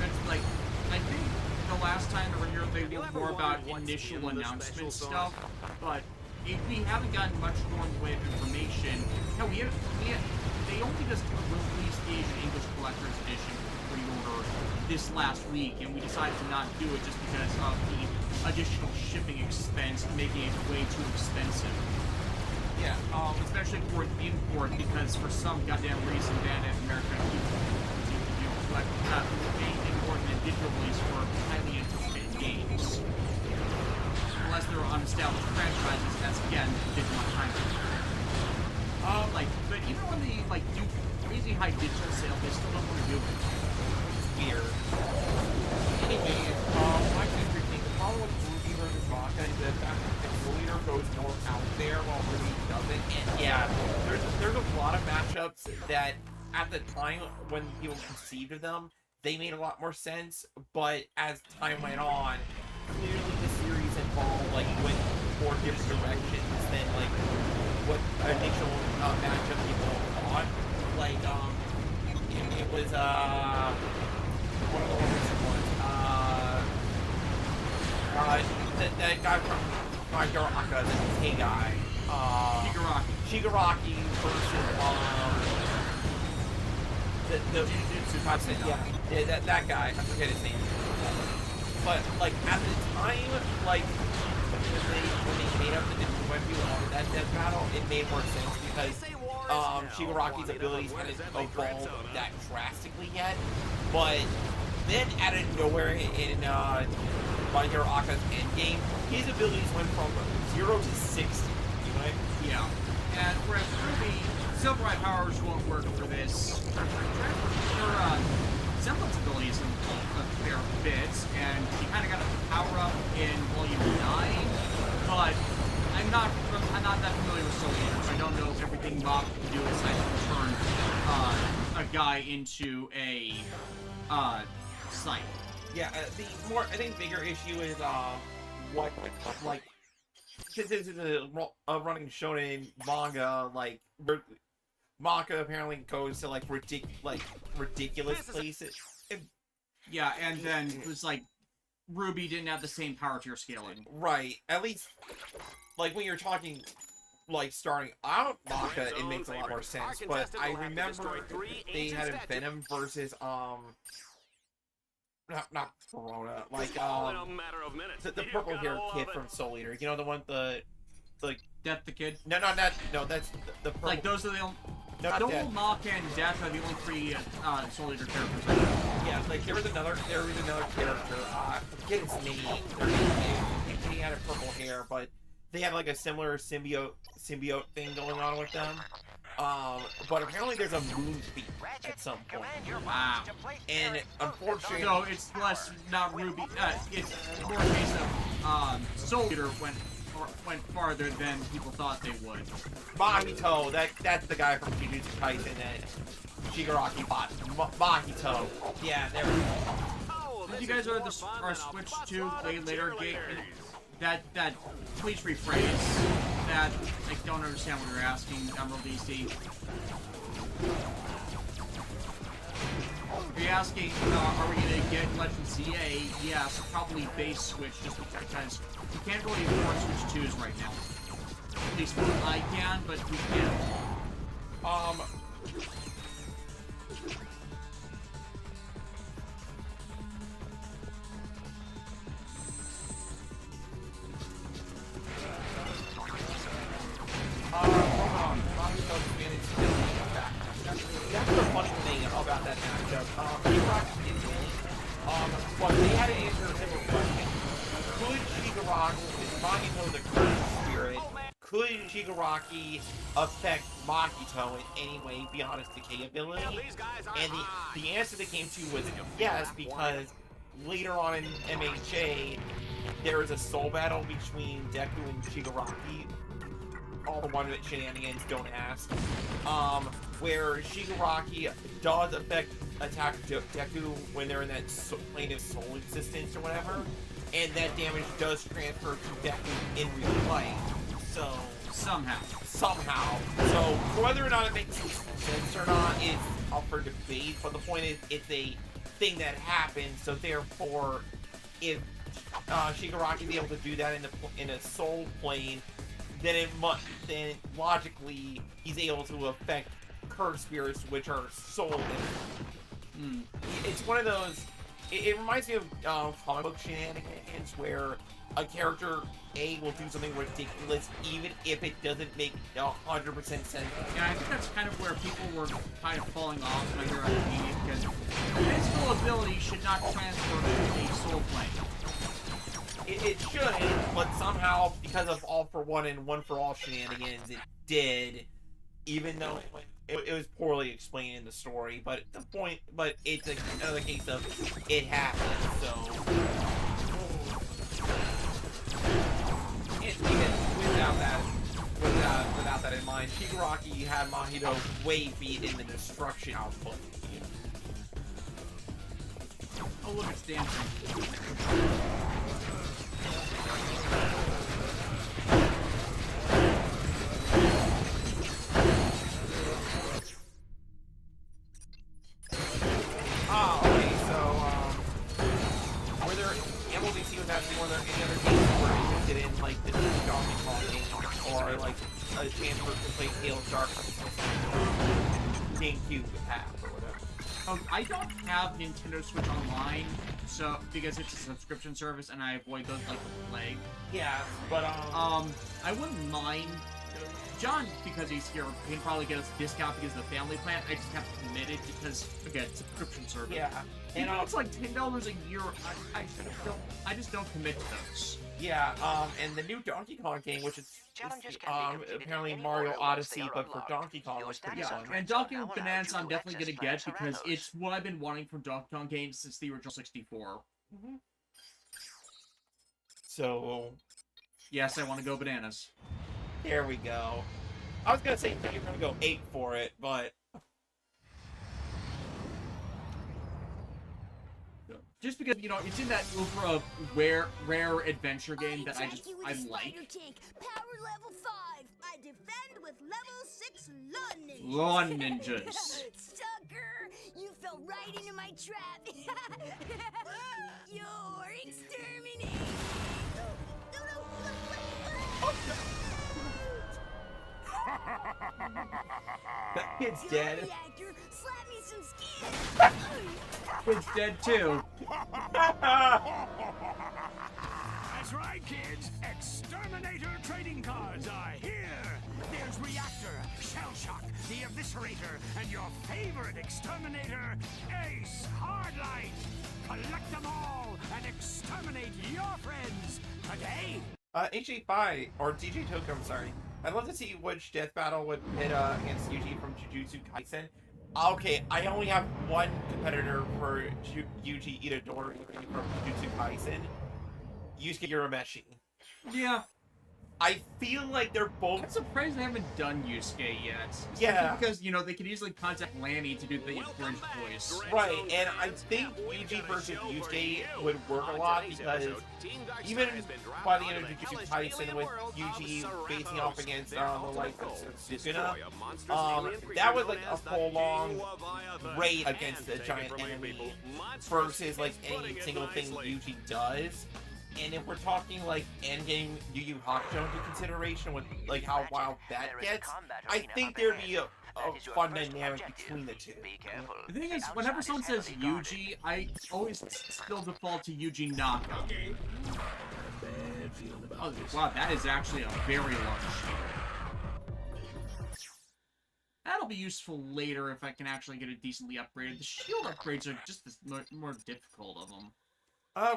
It's like, I think the last time they were here, they were more about initial announcement stuff, but we haven't gotten much more in the way of information. Hell, they only just released the Asian English Collector's Edition pre-order this last week, and we decided to not do it just because of the additional shipping expense, making it way too expensive. Yeah, especially for import, because for some goddamn reason, Bandai America collect anything more than a digital release for highly anticipated games. Unless they're unestablished franchises, that's again didn't want time for. But even when they do crazy high digital sale, they still don't want to do it. It's weird. Anyways, I can think the problem with Ruby versus Maka is that Exfoliator goes more out there while Ruby doesn't. And yeah, there's a lot of matchups that at the time when people conceived of them, they made a lot more sense. But as time went on, clearly the series involved went more different directions than what initial matchup people thought. It was one of the more recent ones. That guy from My Hero Academia, the K guy. Shigaraki. Shigaraki versus that guy. I forget his name. But like at the time, like when they made up the different web view and that death battle, it made more sense because Shigaraki's abilities hadn't evolved that drastically yet. But then out of nowhere in My Hero Aka's endgame, his abilities went from 0 to 60. Right? Yeah. And whereas Ruby, Silver Eye powers won't work for this. Her semblance abilities in a fair bit, and she kind of got a power up in Volume 9, but I'm not that familiar with Soul Eater, so I don't know if everything Mob can do is like turn a guy into a scythe. Yeah, I think bigger issue is what like since this is a running shonen manga, like manga apparently goes to like ridiculous places. Yeah, and then it was like Ruby didn't have the same power tier scaling. Right. At least like when you're talking like starting out manga, it makes a lot more sense. But I remember they had Venom versus not Corona, like the purple hair kid from Soul Eater. You know the one like Death the Kid? No, that's the purple. Like those are the only Soul, Mach, and Death are the only three Soul Eater characters. Yeah, like there was another character, I forget his name. He had a purple hair, but they had like a similar symbiote thing going on with them. But apparently there's a moon feat at some point. Wow. And unfortunately, so it's less not Ruby. It's more a case of Soul Eater went farther than people thought they would. Mahito, that's the guy from Jujutsu Kaisen that Shigaraki bought. Mahito. Yeah, there we go. Did you guys are switched to play later game? That please rephrase that. I don't understand what you're asking, Emerald DC. Are you asking, are we going to get Legend ZA? Yes, probably base Switch, just because you can't really afford Switch 2s right now. At least I can, but we can't. That's the funny thing about that matchup. But they had to answer a simple question. Could Shigaraki, is Mahito the current spirit, could Shigaraki affect Mahito in any way beyond his decay ability? And the answer they came to was yes, because later on in MHA, there is a soul battle between Deku and Shigaraki. All the one-minute shenanigans, don't ask. Where Shigaraki does attack Deku when they're in that plane of soul existence or whatever, and that damage does transfer to Deku in real life. So somehow. So whether or not it makes sense or not is up for debate. But the point is, it's a thing that happens. So therefore, if Shigaraki is able to do that in a soul plane, then logically he's able to affect curse spirits, which are soul. It's one of those. It reminds me of comic book shenanigans where a character A will do something ridiculous even if it doesn't make 100% sense. Yeah, I think that's kind of where people were kind of falling off when they're Academia, because physical ability should not transfer to a soul plane. It should, but somehow, because of All for One and One for All shenanigans, it did, even though it was poorly explained in the story. But the point, it's another case of it happened. So, even without that in mind, Shigaraki had Mahito way beat in the destruction output. Oh look, it's dancing. Okay, so, were there, MLDC was asking, were there any other games you were interested in, like the Donkey Kong game, or like a chance for to play Tales Dark GameCube app or whatever. I don't have Nintendo Switch Online, so because it's a subscription service and I avoid those like the plague. Yeah, but I wouldn't mind. John, because he's here, can probably get us a discount because of the family plan. I just have to commit it because, again, subscription service. Yeah, and it's like $10 a year. I just don't commit to those. Yeah, and the new Donkey Kong game, which is apparently Mario Odyssey, but for Donkey Kong, was pretty fun. And Donkey Kong Bonanza I'm definitely gonna get because it's what I've been wanting from Donkey Kong games since the original 64. So, yes, I want to go bananas. There we go. I was gonna say you're gonna go 8 for it, but just because it's in that ultra rare adventure game that I like. Tank, power level 5. I defend with level 6 lawn ninjas. Lawn ninjas. Sucker, you fell right into my trap. You're exterminated. that kid's dead. Reactor, slap me some skin. Kid's dead too. That's right, kids. Exterminator trading cards are here. There's Reactor, Shell Shock, the Eviscerator, and your favorite exterminator, Ace Hardlight. Collect them all and exterminate your friends today. H85 or DJ Token, I'm sorry. I'd love to see which death battle would pit against Yuji from Jujutsu Kaisen. Okay, I only have one competitor for Yuji Itadori from Jujutsu Kaisen. Yusuke Urameshi. Yeah. I feel like they're both... I'm surprised they haven't done Yusuke yet. Yeah. Because, they could easily contact Lanny to do the French voice. Right, and I think Yuji versus Yusuke would work a lot because even by the end of Jujutsu Kaisen with Yuji facing off against the likes of Sukuna, that was like a full-long raid against a giant enemy versus like any single thing Yuji does. And if we're talking like endgame Yu Yu Hakusho into consideration with like how wild that gets, I think there'd be a fun dynamic between the two. The thing is, whenever someone says Yuji, I always still default to Yuji Naka. Oh, wow, that is actually a very large shield. That'll be useful later if I can actually get it decently upgraded. The shield upgrades are just the more difficult of them.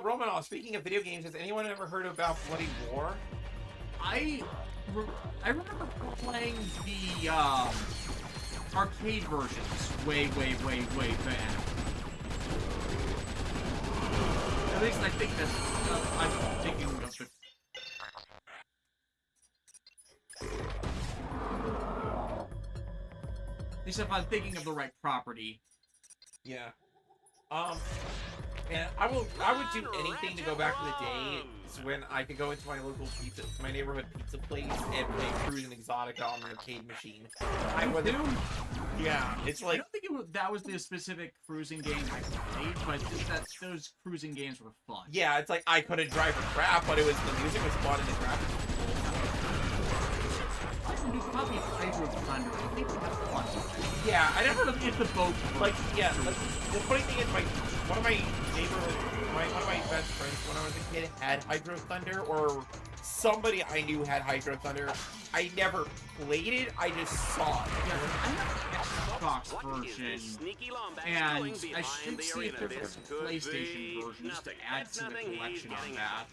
Romanov, speaking of video games, has anyone ever heard about Bloody War? I remember playing the arcade versions way back. At least I think that's I'm thinking of it. At least if I'm thinking of the right property. Yeah. And I would do anything to go back to the days when I could go into my neighborhood pizza place and play Cruis'n Exotica on the arcade machine. I would do. Yeah, it's like I don't think that was the specific cruising game I played, but just that those cruising games were fun. Yeah, it's like I couldn't drive for crap, but the music was fun and the graphics were cool. It's probably Hydro Thunder. I think that's fun. Yeah, I never hit the boat. Like, yeah, the funny thing is, one of my best friends when I was a kid had Hydro Thunder, or somebody I knew had Hydro Thunder. I never played it, I just saw it. Yeah, I have an Xbox version, and I should see if there's a PlayStation version just to add to the collection on that.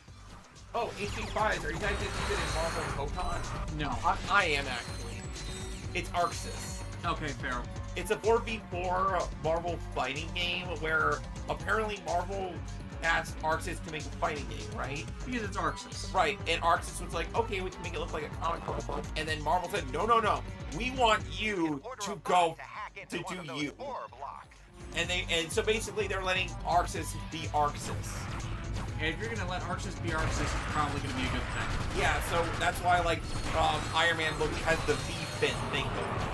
Oh, HP5s, are you guys interested in Marvel Pokemon? No. I am, actually. It's Arxis. Okay, fair. It's a 4v4 Marvel fighting game where apparently Marvel asked Arxis to make a fighting game, right? Because it's Arxis. Right, and Arxis was like, okay, we can make it look like a comic book. And then Marvel said, no, we want you to go to do you. And so basically they're letting Arxis be Arxis. And if you're gonna let Arxis be Arxis, it's probably gonna be a good thing. Yeah, so that's why like Iron Man has the V-fin thing going on.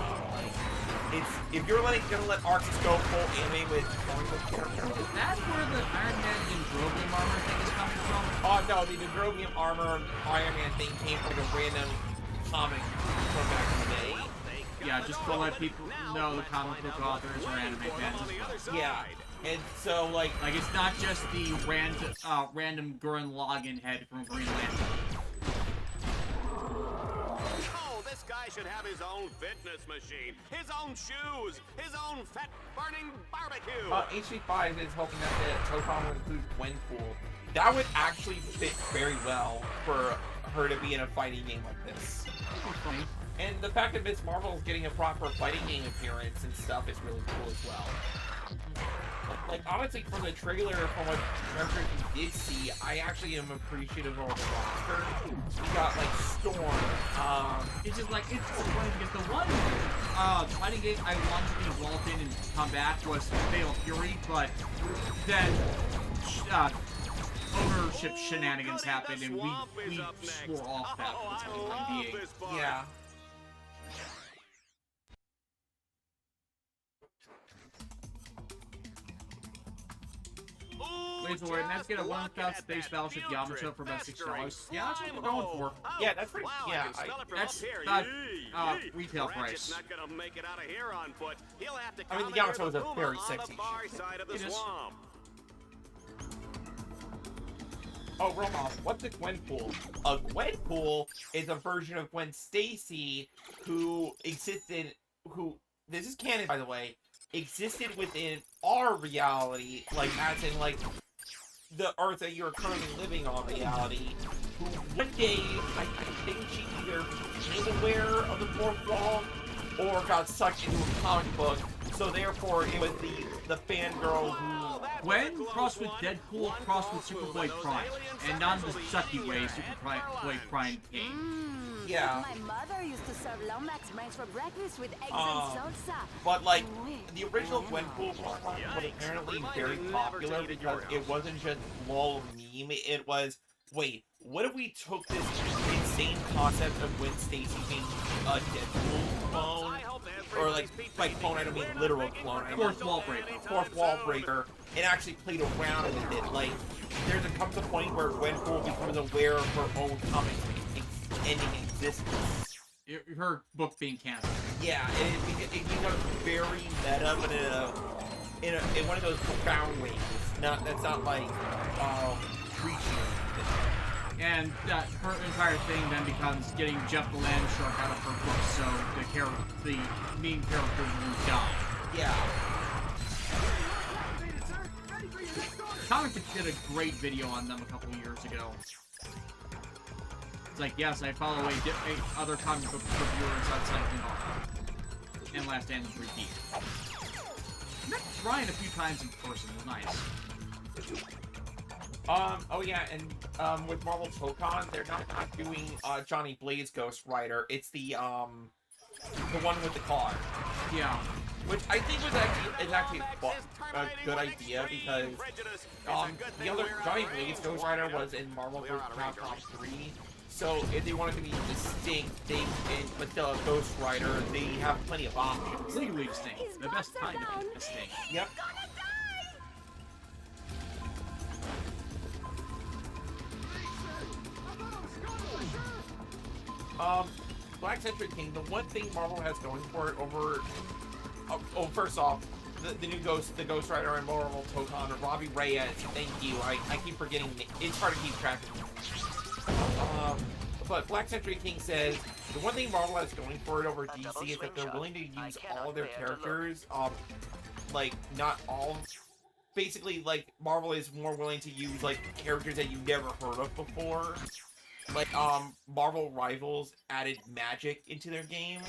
If you're gonna let Arxis go full anime with comic book characters. Is that where the Iron Man Dendrobium armor thing is coming from? Oh no, the Dendrobium armor Iron Man thing came from a random comic from back in the day. Yeah, just to let people know the comic book authors or anime fans as well. Yeah, and so like it's not just the random Gurren Lagann head from Green Lantern. Oh, this guy should have his own fitness machine, his own shoes, his own fat-burning barbecue. HC5 is hoping that the Tokon would include Gwenpool. That would actually fit very well for her to be in a fighting game like this. And the fact that Miss Marvel is getting a proper fighting game appearance and stuff is really cool as well. Like, honestly, from the trailer, from what you did see, I actually am appreciative of the roster. We got, like, Storm. It's just like, it's funny because the one fighting game I wanted to be involved in and come back was Fatal Fury, but then ownership shenanigans happened and we swore off that for the time being. Yeah. Wait for it. Let's get a 1,000 space battleship Yamato for about $6. Yeah, that's what we're going for. Yeah, that's pretty. Yeah, that's retail price. Not gonna make it out of here on foot. He'll have to I mean, the Yamato is a very sexy ship. Oh, Romoff, what's a Gwenpool? A Gwenpool is a version of Gwen Stacy who existed, this is canon, by the way, existed within our reality, like, as in, like, the Earth that you're currently living on reality, who one day, I think she either became aware of the fourth wall, or got sucked into a comic book, so therefore it was the fangirl who... Gwen crossed with Deadpool crossed with Superboy Prime, and not in the sucky way Superboy Prime came. Yeah. My mother used to serve Lomax brains for breakfast with eggs and salsa. But, like, the original Gwenpool was apparently very popular because it wasn't just lol meme, it was, wait, what if we took this insane concept of Gwen Stacy being a Deadpool clone? Or, like clone, I don't mean literal clone. Fourth wall breaker, and actually played around with it. Like, comes a point where Gwenpool becomes aware of her own comic ending existence. Her book being canceled. Yeah, and it becomes very meta, but in one of those profound ways. That's not like preachy. And her entire thing then becomes getting Jeff the Land Shark out of her book, so the main character will die. Yeah. Comic did a great video on them a couple of years ago. It's like, yes, I follow other comic book reviewers outside of and Last Stand and Repeat. I met Ryan a few times in person. It was nice. Oh yeah, and with Marvel Tokon, they're not doing Johnny Blaze Ghost Rider. It's the one with the car. Yeah. Which I think is actually a good idea because the other Johnny Blaze Ghost Rider was in Marvel vs. Capcom 3. So if they wanted to be distinct, but still a Ghost Rider, they have plenty of options. Legally distinct. The best kind of distinct. Yep. Black Century King, the one thing Marvel has going for it over... first off, the new Ghost Rider and Marvel Tokon, Robbie Reyes, thank you. I keep forgetting, it's hard to keep track of. But Black Century King says, the one thing Marvel has going for it over DC is that they're willing to use all of their characters, like, not all... Basically, like, Marvel is more willing to use, like, characters that you've never heard of before. Like, Marvel Rivals added Magic into their game,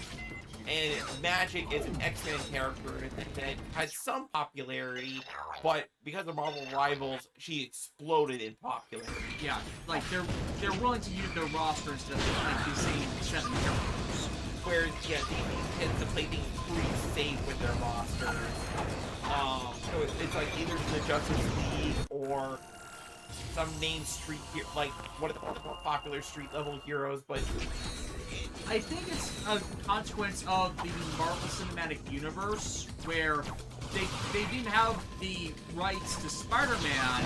and Magic is an X-Men character that has some popularity, but because of Marvel Rivals, she exploded in popularity. Yeah, like, they're willing to use their roster instead of, like, the same 7 characters. Whereas, yeah, DC tends to play things pretty safe with their rosters. So it's like either the Justice League or some named street hero, like one of the more popular street level heroes, but I think it's a consequence of the Marvel Cinematic Universe where they didn't have the rights to Spider-Man,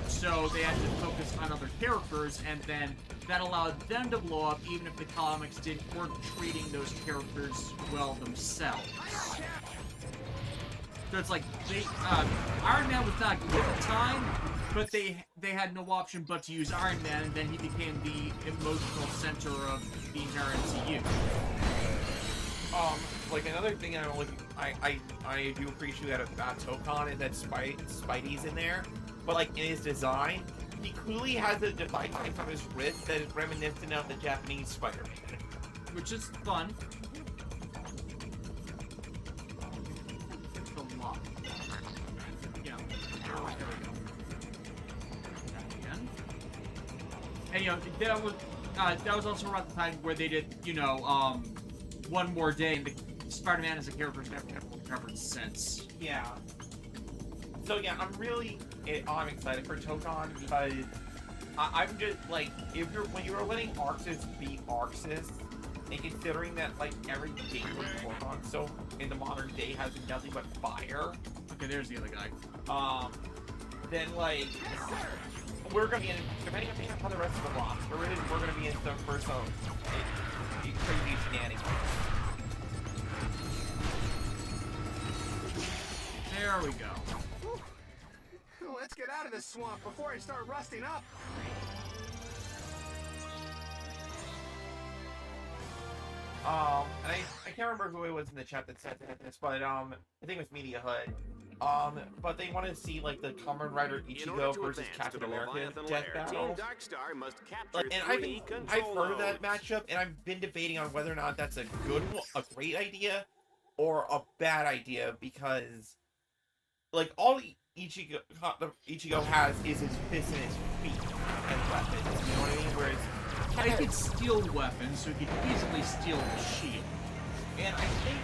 so they had to focus on other characters, and then that allowed them to blow up even if the comics weren't treating those characters well themselves. So it's like Iron Man was not good at the time, but they had no option but to use Iron Man, and then he became the emotional center of the entire MCU. Like another thing I do appreciate about Tokon is that Spidey's in there, but like in his design, he clearly has a device on his wrist that is reminiscent of the Japanese Spider-Man, which is fun. And that was also around the time where they did, One More Day, and Spider-Man as a character has never recovered since. Yeah. So yeah, I'm excited for Tokon because I'm just like, when you're letting Arxis be Arxis, and considering that like every game we work on so in the modern day has nothing but fire. Okay, there's the other guy. Then like we're gonna be in, depending on how the rest of the blocks, we're gonna be in some for some crazy shenanigans. There we go. Let's get out of this swamp before I start rusting up. And I can't remember who it was in the chat that said this, but I think it was Media Hood. But they want to see like the Kamen Rider Ichigo versus Captain America death battle. And I've heard of that matchup, and I've been debating on whether or not that's a great idea, or a bad idea, because like all Ichigo has is his fists and his feet as weapons. You know what I mean? Whereas he could steal weapons, so he could easily steal the shield. And I think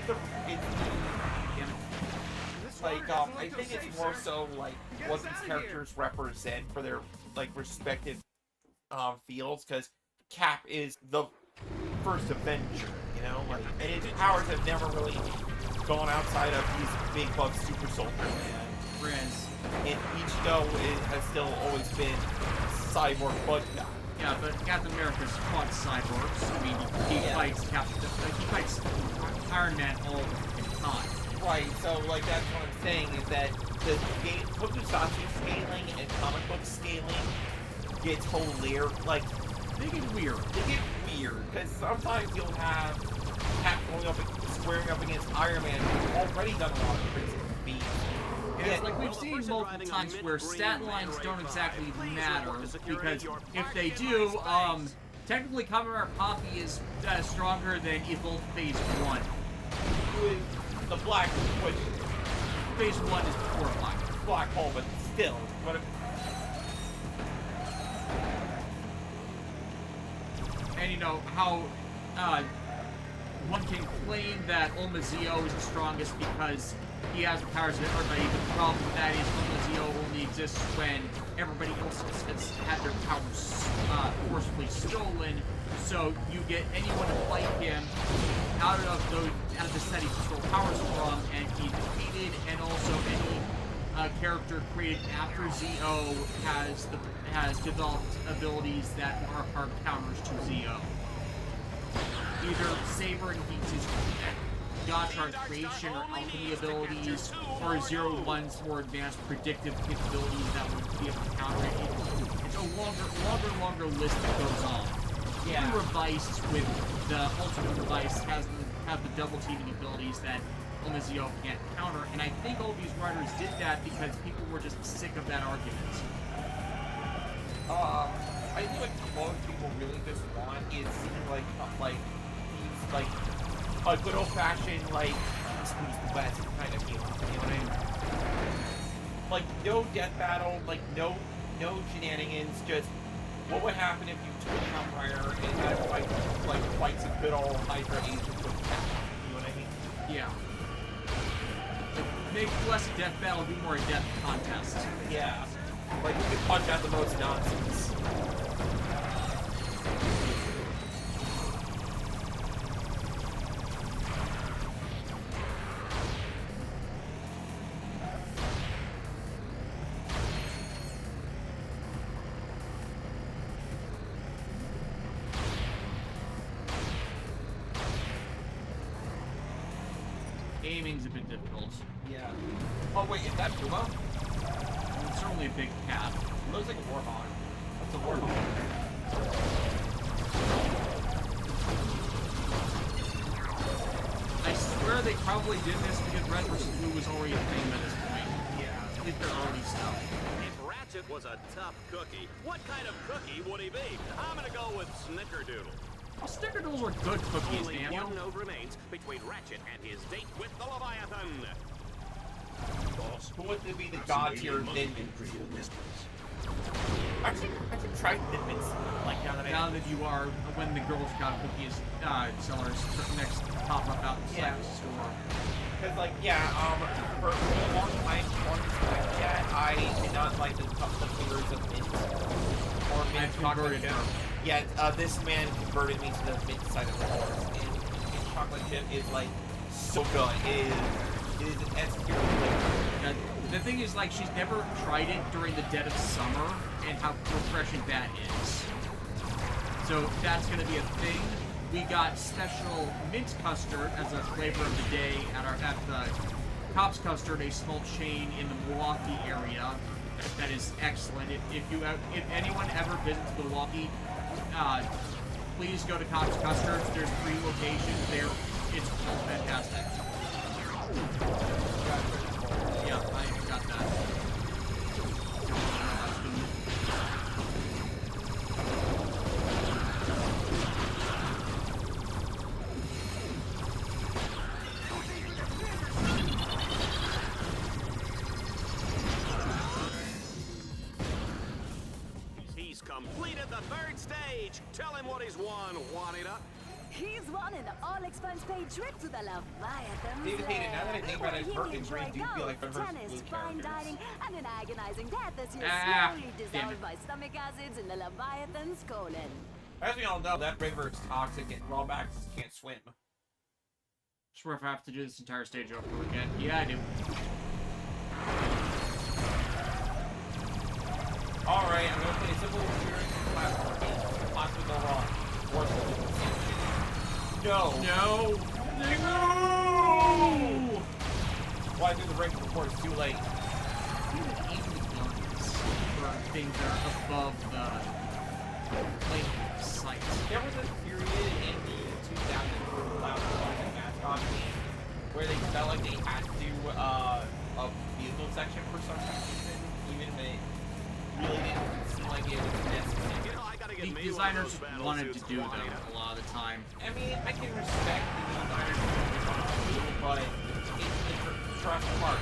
I think it's more so like what these characters represent for their like respective fields, because Cap is the first Avenger, like, and his powers have never really gone outside of these big buff super soldier man. Riz. And Ichigo has still always been cyborg bug guy. Yeah, but Captain America's fought cyborgs. I mean, he fights Iron Man all the time. Right, so like that's what I'm saying is that the Tokusatsu scaling and comic book scaling gets hilarious. Like they get weird. Because sometimes you'll have Cap squaring up against Iron Man, who's already done a lot of crazy feats. And it's like we've seen multiple times where stat lines don't exactly matter, because if they do, technically Kamen Rider Poppy is stronger than Evolve Phase 1. The black, which Phase 1 is before black hole, but still, what? And how one can claim that Olmazio is the strongest because he has the powers of everybody. The problem with that is Olmazio only exists when everybody else has had their powers forcibly stolen. So you get anyone to fight him out of the set he stole powers from, and he's defeated. And also any character created after Zo has developed abilities that are hard counters to Zo. Either Saber and Heat's Gotchard creation or alchemy abilities, or 01's more advanced predictive capabilities that would be able to counter it. It's a longer list that goes on. Yeah. The Revice with the ultimate Revice have the double teaming abilities that Olmazio can't counter, and I think all these writers did that because people were just sick of that argument. I think what most people really just want is seeing like a good old fashioned squeeze the west kind of feeling. You know what I mean? Like no death battle, like no shenanigans. Just what would happen if you took Kamen Rider and had to fight some good old Hydra agents with Cap? You know what I mean? Yeah. Make less a death battle, do more a death contest. Yeah. Like, you can punch out the most nonsense. Aiming's a bit difficult. Yeah. Oh wait, is that Puma? It's certainly a big cat. It looks like a warhog. That's a warhog. I swear they probably did this because Red vs. Blue was already a thing by this point. Yeah. I think they're already stuff. If Ratchet was a tough cookie, what kind of cookie would he be? I'm gonna go with Snickerdoodle. Well, Snickerdoodles were good cookies, Only Daniel. one node remains between Ratchet and his date with the Leviathan. Boss, who would be the god tier Thin Mints? I should try Thin Mints. Like now that you are, when the Girl Scout cookies sellers next pop up out in the store. Because like for a long time, I did not like the flavors of mint or mint chocolate chip. Yeah, this man converted me to the mint side of the horse, and mint chocolate chip is like so good. It is an S tier flavor. The thing is, like, she's never tried it during the dead of summer, and how refreshing that is. So that's going to be a thing. We got special mint custard as a flavor of the day at the Cops Custard, a small chain in the Milwaukee area. That is excellent. If anyone ever visits Milwaukee, please go to Cops Custard. There's 3 locations there. It's all fantastic. Yeah, I got that. He's completed the 3rd stage. Tell him what he's won, Juanita. He's won an all-expense-paid trip to the Leviathan. David Hayden, now that I think about it, Perkins really do feel like the first tennis, blue fine characters. dining, and an agonizing death as you're slowly dissolved by stomach acids in the Leviathan's colon. As we all know, that river is toxic and Rawbacks can't swim. Swear if I have to do this entire stage over again. Yeah, I do. Alright, I'm gonna play a simple experience platform game. Possibly go wrong. Or no. No. No! Why do the rank before it's too late? For things that are above the plane of sight. There was a period in the 2004 Cloud mascot game where they felt like they had to do a vehicle section for some reason, even if it really didn't seem like it was necessary. The designers wanted to do them a lot of the time. I mean, I can respect the designers but it's a trust part.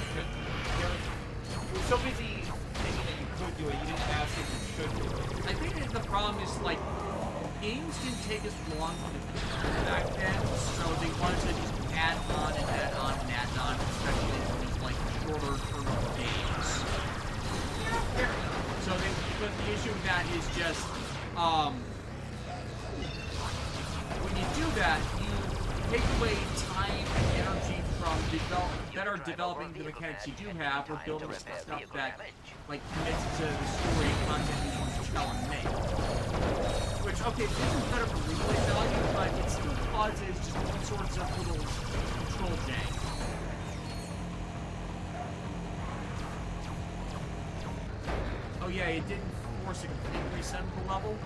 You were so busy thinking that you could do it, you didn't ask if you should do it. I think that the problem is, like, games didn't take as long to develop back then, so they wanted to just add on and add on and add on, especially for these, like, shorter term games. So but the issue with that is just, when you do that, you take away time and energy from developing the mechanics you do have, or building stuff that, like, commits to the story and content you want to tell and make. Which, okay, this is better for replay value, but it still causes just all sorts of little control jank. Oh yeah, it didn't force a complete reset of the level.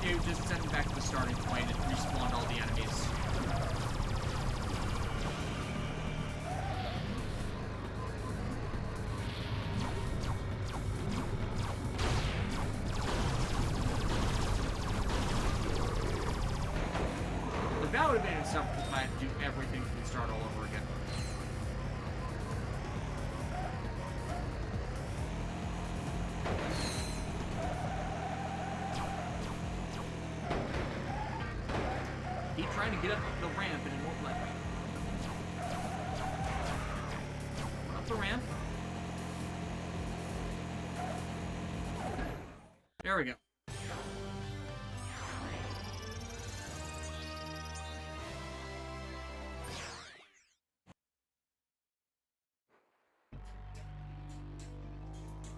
It just sent it back to the starting point and respawned all the enemies. But that would have been insufferable if I had to do everything from the start all over again. Keep trying to get up the ramp and it won't let me. Up the ramp. There we go.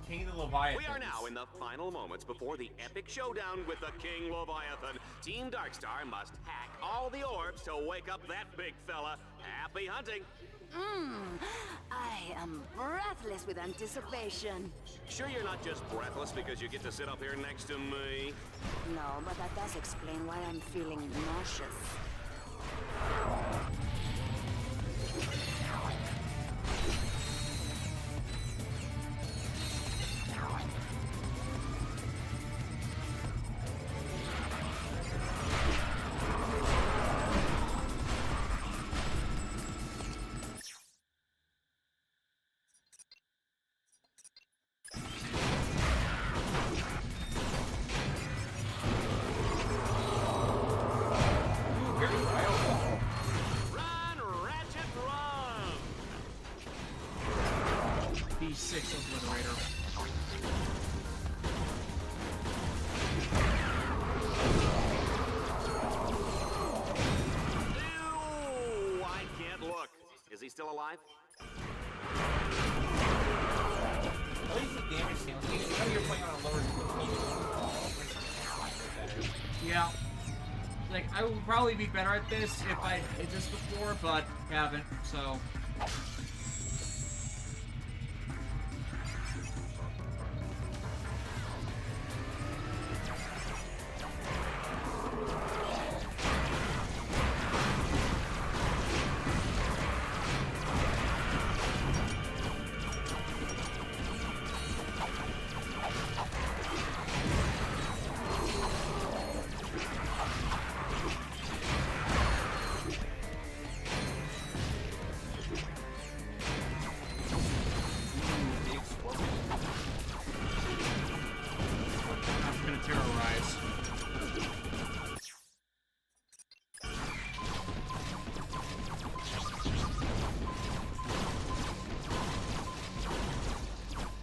King of the Leviathan. We are now in the final moments before the epic showdown with the King Leviathan. Team Darkstar must hack all the orbs to wake up that big fella. Happy hunting! I am breathless with anticipation. Sure you're not just breathless because you get to sit up here next to me? No, but that does explain why I'm feeling nauseous. B6 Obliterator. Ew, I can't look. Is he still alive? At least the damage scale. You know you're playing on a lower Yeah. Like, I would probably be better at this if I did this before, but haven't, so...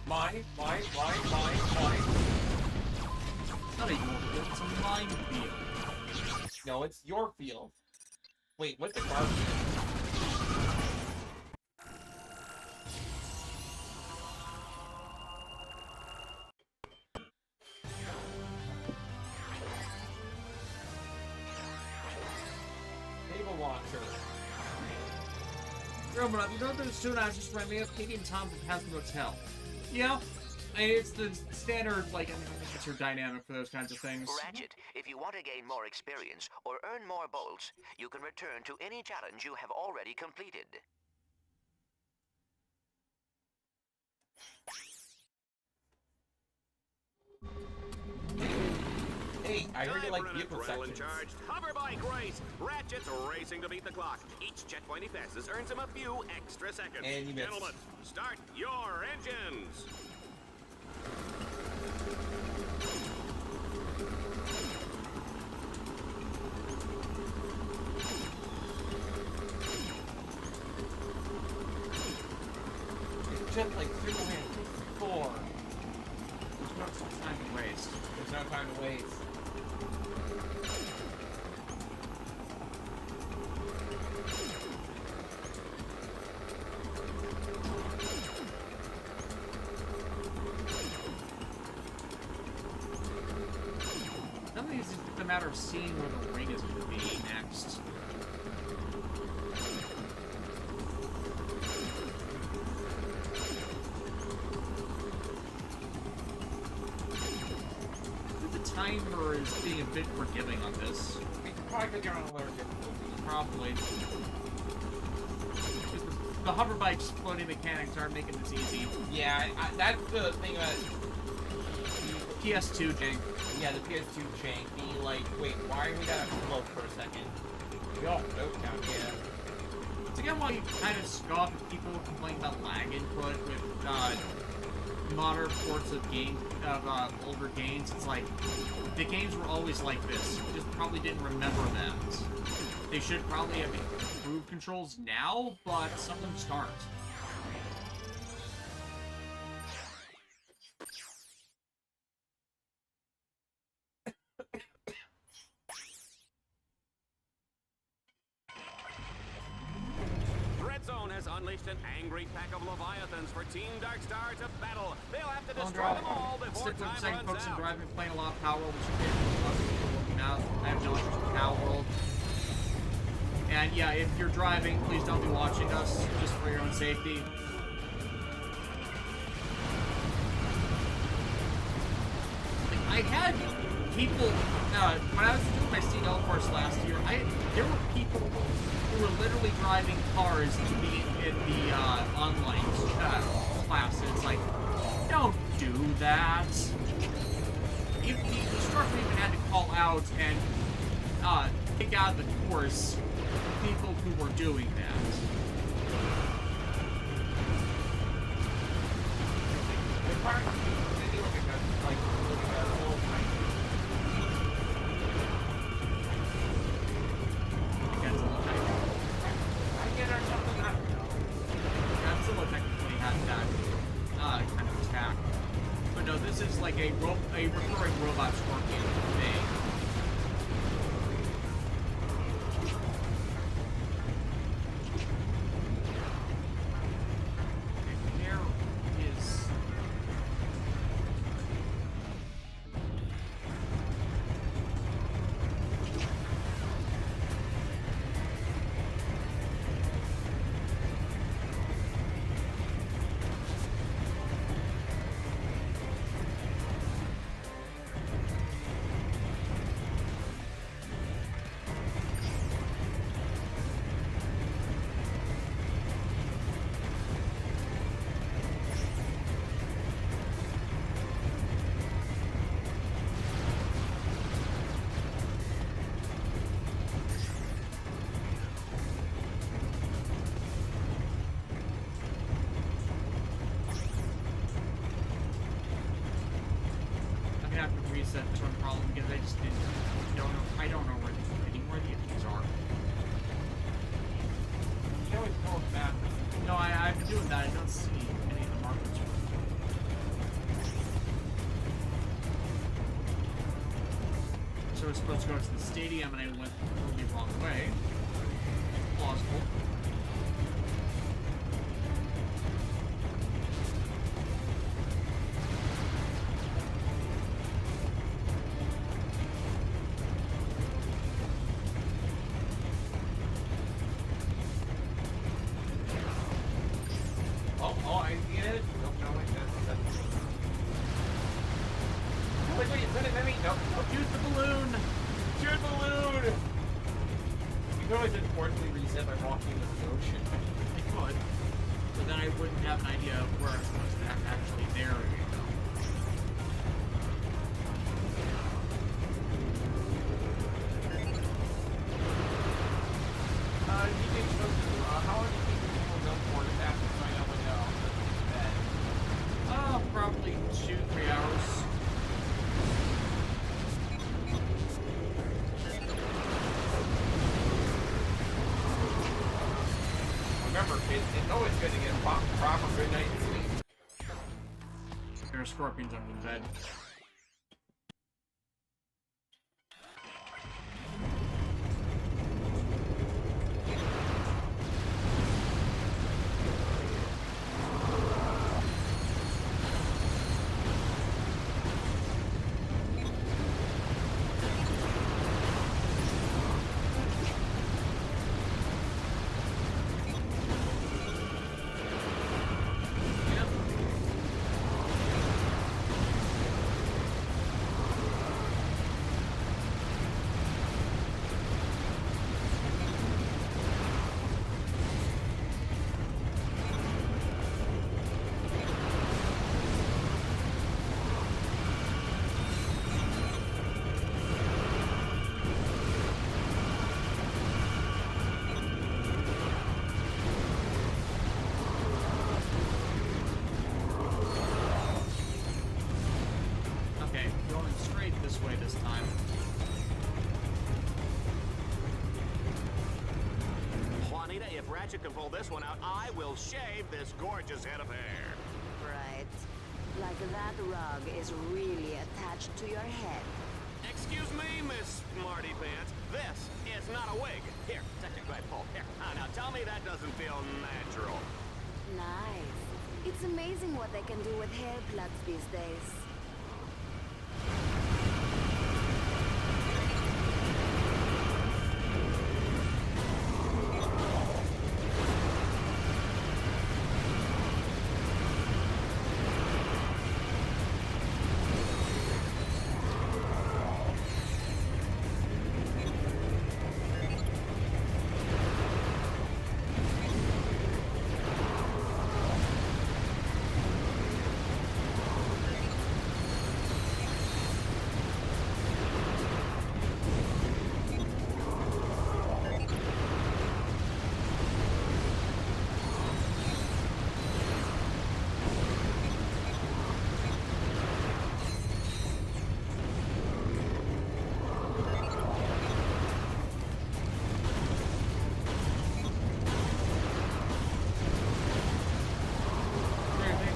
Mine. Not a your field, it's a mine field. No, it's your field. Wait, what's the garbage? Table launcher. Robot, you know that soon I just ran me up Katie Tom from Hasbro Hotel. Yeah, it's the standard, like, answer dynamic for those kinds of things. Ratchet, if you want to gain more experience or earn more bolts, you can return to any challenge you have already completed. Hey, I heard you like Time for an vehicle sections. adrenaline-charged hover bike race. Ratchet's racing to beat the clock. Each checkpoint he passes earns him a few extra seconds. And you missed. Gentlemen, start your engines. It's just like 4. There's no time to waste. There's no time to waste. I think it's just a matter of seeing where the ring is going to be next. The timer is being a bit forgiving on this. Probably because you're on a lower difficulty. Probably. The hover bike's floating mechanics aren't making this easy. Yeah, that's the thing about PS2 jank. Yeah, the PS2 jank being like, wait, why we gotta float for a second? We all float down, yeah. It's again why you kind of scoff at people who complain about lag input with modern ports of older games. It's like, the games were always like this. You just probably didn't remember them. They should probably have improved controls now, but some of them aren't. has unleashed an angry pack of Leviathans for Team Darkstar to battle. They'll have to Don't destroy drive. them all before Stick with time saying runs folks and out. driving, playing a lot of Power World, which is looking out. I have no interest in Power World. And yeah, if you're driving, please don't be watching us, just for your own safety. I had people, when I was doing my CDL course last year, there were people who were literally driving cars in the online classes. Like, don't do that. The instructor even had to call out and kick out of the course people who were doing that. Godzilla technically had that kind of attack. But no, this is like a recurring robot scorpion thing. Have to reset the turn problem because I just don't know. I don't know where the enemies are. You always pull them back. No, I've been doing that. I don't see any of the markers. So we're supposed to go to the stadium, and I went the wrong way. Plausible. Probably 2-3 hours. Remember, kids, it's always good to get a proper good night's sleep. There are scorpions under the bed. Ratchet can pull this one out, I will shave this gorgeous head of hair. Right. Like that rug is really attached to your head. Excuse me, Miss Smarty Pants. This is not a wig. Here, technically I pull. Here. Now tell Tell me that doesn't feel natural. Nice. It's amazing what they can do with hair plugs these days.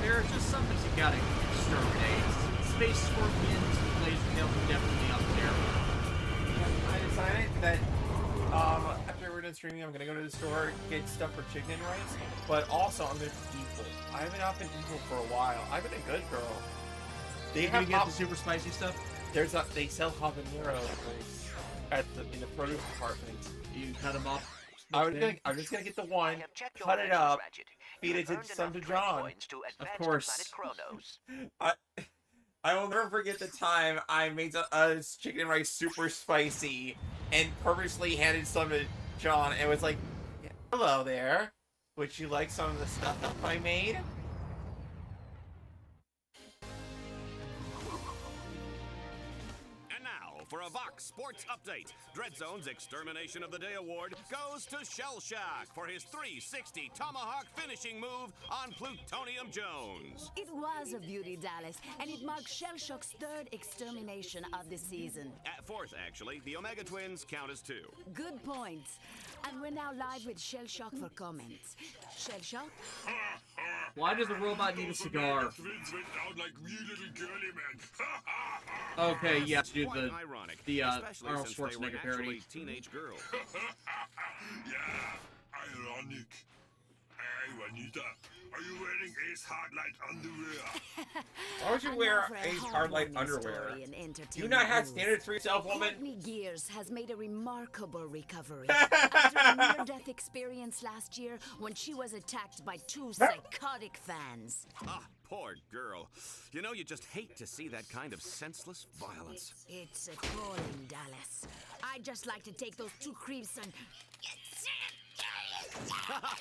There's just some things you gotta exterminate. Space scorpions, laser tails are definitely up there. I decided that after we're done streaming, I'm gonna go to the store, get stuff for chicken and rice, but also I'm gonna be evil. I haven't not been evil for a while. I've been a good girl. They have get the super spicy stuff. They sell habanero in the produce department. You cut them off. I'm just gonna get the one, cut it up, feed it to some to John. Of course. I will never forget the time I made a chicken and rice super spicy and purposely handed some to John and was like, yeah, hello there. Would you like some of the stuff that I made? For a Vox Sports Update, Dreadzone's Extermination of the Day award goes to Shell Shock for his 360 Tomahawk finishing move on Plutonium Jones. It was a beauty, Dallas, and it marks Shell Shock's third extermination of the season. Fourth, actually. The Omega Twins count as two. Good points. And we're now live with Shell Shock for comments. Shell Shock? Why does the robot need a cigar? Okay, yeah, to do the Arnold Schwarzenegger parody. Teenage girl. Yeah, ironic. Hey, Juanita, are you wearing Ace Hardlight underwear? Why would you wear Ace Hardlight underwear? Do you not have standards for yourself, woman? Courtney Gears has made a remarkable recovery after a near-death experience last year when she was attacked by two psychotic fans. Ah, poor girl. You know, you just hate to see that kind of senseless violence. It's appalling, Dallas. I'd just like to take those two creeps and...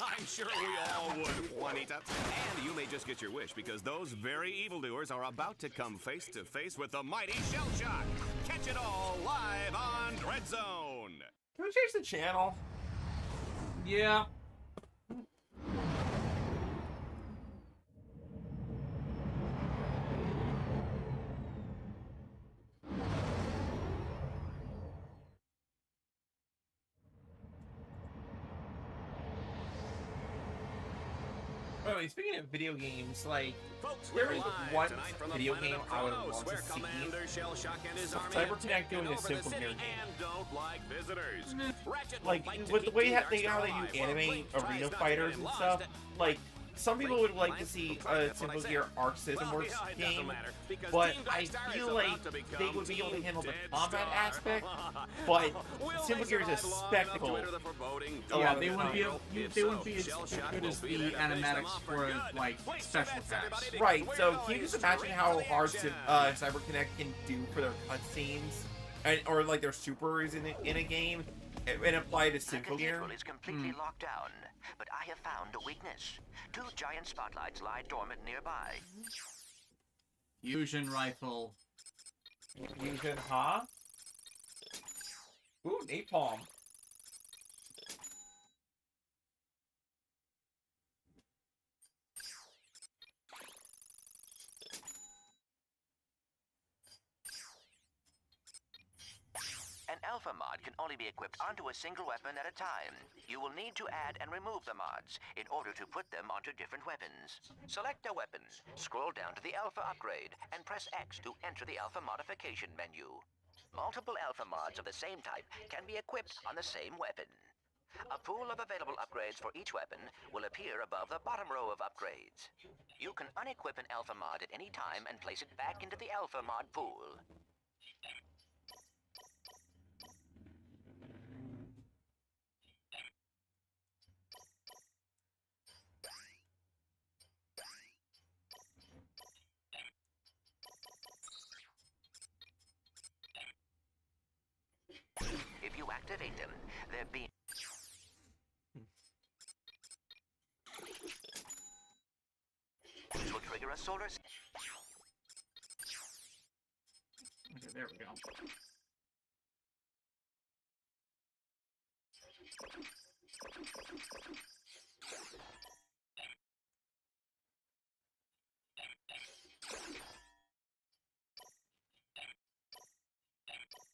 I'm sure we all would, Juanita. And you may just get your wish, because those very evildoers are about to come face to face with the mighty Shell Shock. Catch it all live on Dreadzone. Can we change the channel? Yeah. By the way, speaking of video games, like, Folks, there is live one tonight from the video planet game of I would Kronos, love where to see. Commander Shell Shock and his army Cyber have Connect doing taken a over simple the city game. and don't like visitors. Ratchet Like, would to with the keep way the how they Darkstar alive, animate Blink arena tries not to fighters get and lost. stuff, like, some people would like to see a That's what single I gear said. arc system Well, works yeah, it doesn't game, matter, because but Team I Darkstar is feel about like to they become would be able to Team handle the Dead combat Star. aspect, but Will single they gear is a survive long enough to spectacle. enter the foreboding a Yeah, lot of they the wouldn't be time. able, they wouldn't be as good as the animatics for like special attacks. Right, so can you just imagine how hard Cyber Connect can do for their cutscenes, or like their supers in a game, and apply it to The single gear? cathedral is completely locked down, but I have found a weakness. Two giant spotlights lie dormant nearby. Fusion rifle. Fusion, huh? Ooh, napalm. An alpha mod can only be equipped onto a single weapon at a time. You will need to add and remove the mods in order to put them onto different weapons. Select a weapon, scroll down to the alpha upgrade, and press X to enter the alpha modification menu. Multiple alpha mods of the same type can be equipped on the same weapon. A pool of available upgrades for each weapon will appear above the bottom row of upgrades. You can unequip an Alpha Mod at any time and place it back into the Alpha Mod pool. If you activate them, they're being... Which will trigger a solar... Okay, there we go.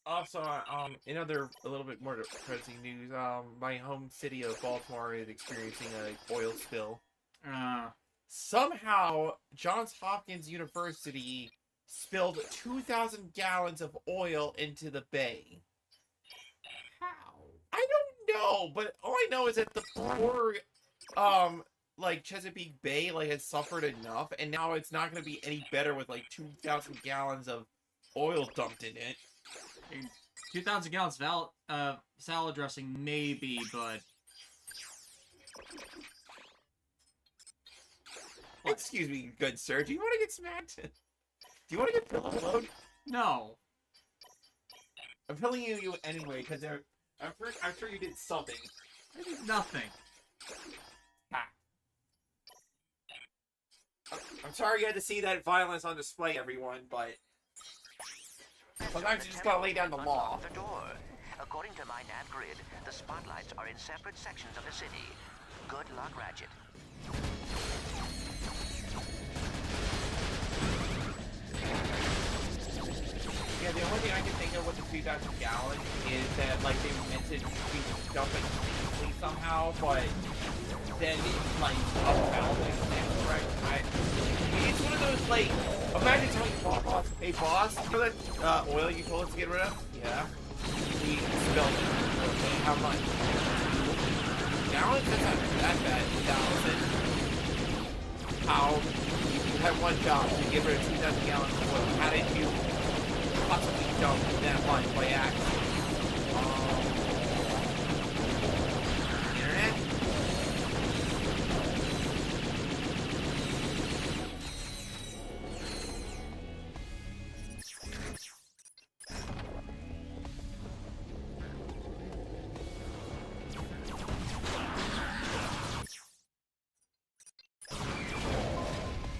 Also, in other a little bit more depressing news, my home city of Baltimore is experiencing a oil spill. Somehow, Johns Hopkins University spilled 2,000 gallons of oil into the bay. How? I don't know, but all I know is that the poor, like Chesapeake Bay, like has suffered enough, and now it's not going to be any better with like 2,000 gallons of oil dumped in it. 2,000 gallons of salad dressing, maybe, but... What? Excuse me, good sir. Do you want to get smacked? Do you want to get pillowed? No. I'm telling you anyway, because I'm sure you did something. I did nothing. I'm sorry you had to see that violence on display, everyone, but... Sometimes you just gotta lay down the law. The door. According to my nav grid, the spotlights are in separate sections of the city. Good luck, Ratchet. Yeah, the only thing I can think of with the 2,000 gallons is that, like, they meant to be dumping quickly somehow, but then it's, like, unbalanced and correct. It's one of those, like, imagine telling your boss, hey, boss, you know that oil you told us to get rid of? Yeah. We spilled it. Okay, how much? Gallons? That's not that bad. 1,000. How? You had one job to get rid of 2,000 gallons of oil. How did you possibly dump that much by accident? Internet?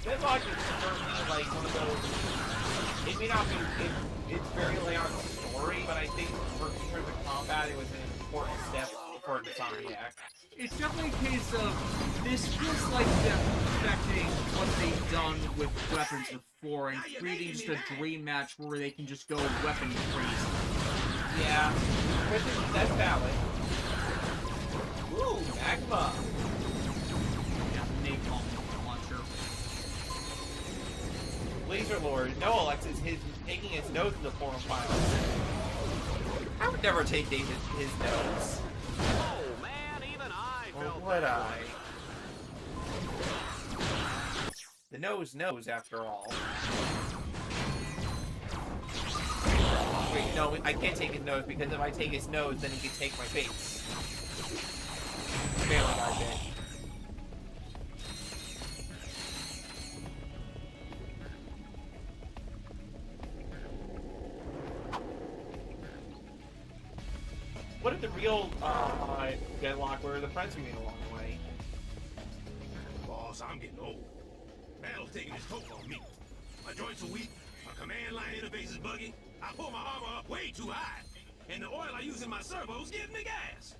Deadlocked is for me like one of those. It may not be. It's very late on story, but I think for in terms of combat, it was an important step for Insomniac. It's definitely a case of this feels like them perfecting what they've done with weapons before and creating just a dream match where they can just go weapon crazy. Yeah, that's valid. Ooh, magma. Yeah, napalm launcher. Laser Lord. No, Alexis, taking his nose in the form of fire. I would never take his nose. Oh man, even I felt Or would I? The nose knows, after all. Wait, no, I can't take his nose, because if I take his nose, then he can take my face. Family Guy bit. What if the real Deadlock were the friends we made along the way? Boss, I'm getting old. Battle's taking its toll on me. My joints are weak, my command line interface is buggy, I pull my armor up way too high, and the oil I use in my servos gives me gas.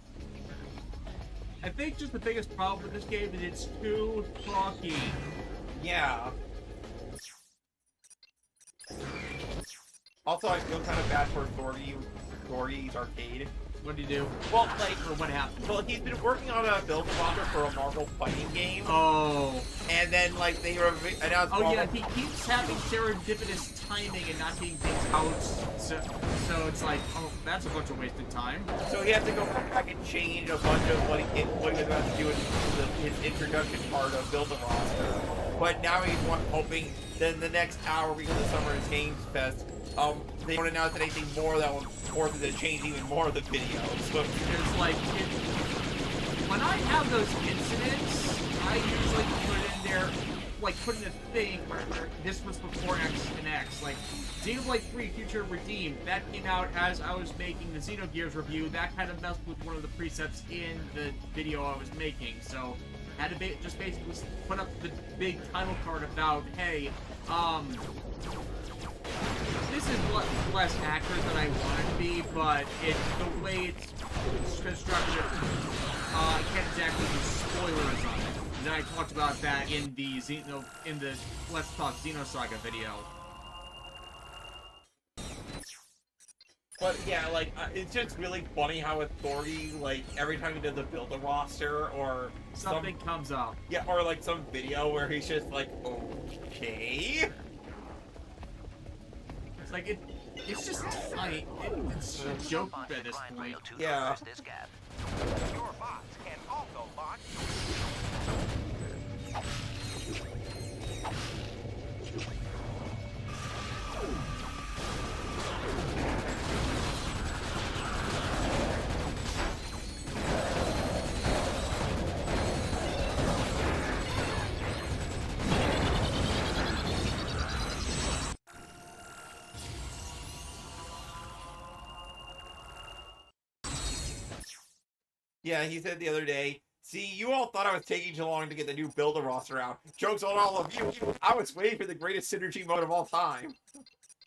I think just the biggest problem with this game is it's too talky. Yeah. Also, I feel kind of bad for Thorgy's arcade. What did he do? Well, like, or what happened? Well, he's been working on a build roster for a Marvel fighting game. Oh. And then, like, they announced. Oh yeah, he keeps having serendipitous timing and not getting things out. So it's like, oh, that's a bunch of wasted time. So he has to go back and change a bunch of what he was about to do in his introduction part of build a roster. But now he's hoping that in the next hour, because the Summer is Games Fest, they don't announce anything more that will force them to change even more of the video. So it's like, when I have those incidents, I usually put in there, like, put in a thing where this was before X and X. Like, Xenoblade 3 Future Redeemed, that came out as I was making the Xenogears review. That kind of messed with one of the presets in the video I was making. So, I had to just basically put up the big title card about, hey, this is less accurate than I want it to be, but the way it's constructed, I can't exactly do spoilers on it. And I talked about that in the Let's Talk Xenosaga video. But yeah, like, it's just really funny how Authority, like, every time he does a build a roster or something comes up. Yeah, or like some video where he's just like, okay. It's like, it's just tiny. It's a joke at this point. Yeah. Your bots can also launch. Yeah, he said the other day, see, you all thought I was taking too long to get the new builder roster out. Joke's on all of you. I was waiting for the greatest synergy mode of all time.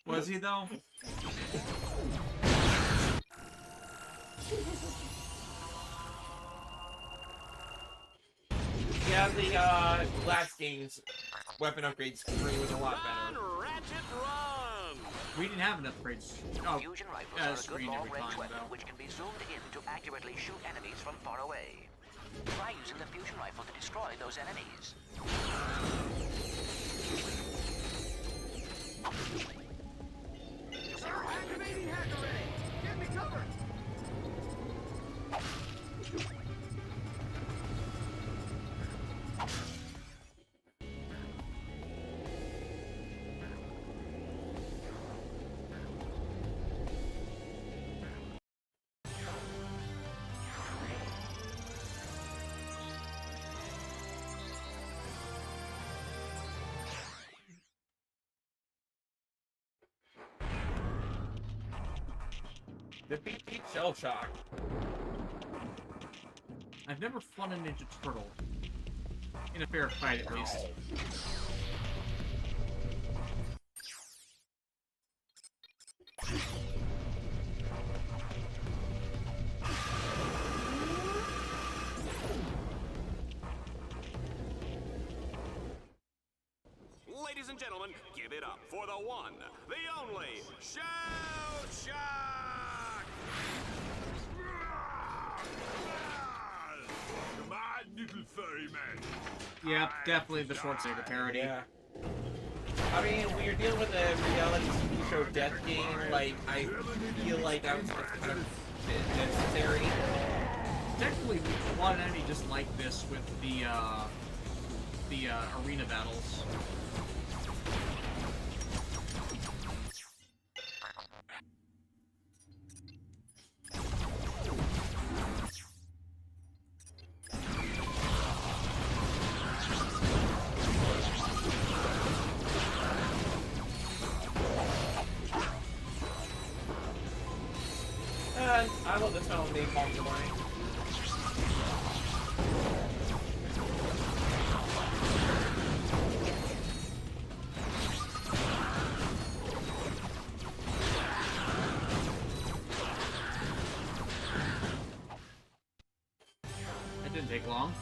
Was he, though? Yeah, the last game's weapon upgrade screen was a lot better. We didn't have an upgrade Fusion rifles are a good screen every long-range time, weapon though. which can be zoomed in to accurately shoot enemies from far away. Try using the fusion rifle to destroy those enemies. Activating hacker ray! Get me covered! Defeat Shell Shock. I've never fought a Ninja Turtle. In a fair fight, at least. Ladies and gentlemen, give it up for the one, the only, Shell Shock! Come on, little furry man. Yeah, definitely the Schwarzenegger parody. Yeah. I mean, when you're dealing with a reality TV show death game, like, I feel like I'm kind of necessary. Technically, we fought an enemy just like this with the arena battles. I love the smell of napalm to mine. It didn't take long.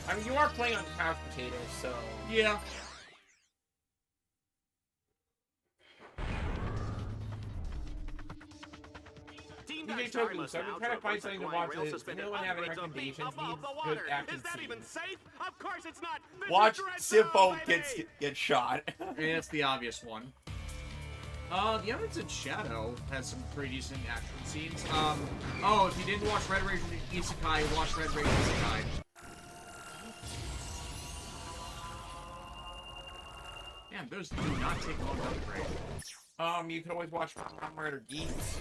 I mean, you are playing on couch potatoes, so... Yeah. You DJ Toku, so I've been trying to find something to watch. Does anyone have any recommendations? Needs good action Is that scenes. even safe? Of course it's not. This Watch is Dread Simpo Zone, baby! get shot. Yeah, that's the obvious one. The Evidence in Shadow has some pretty decent action scenes. Oh, if you didn't watch Red Rage Isekai, watch Red Rage Isekai. Damn, those do not take long to upgrade. You can always watch Kamen Rider Geeks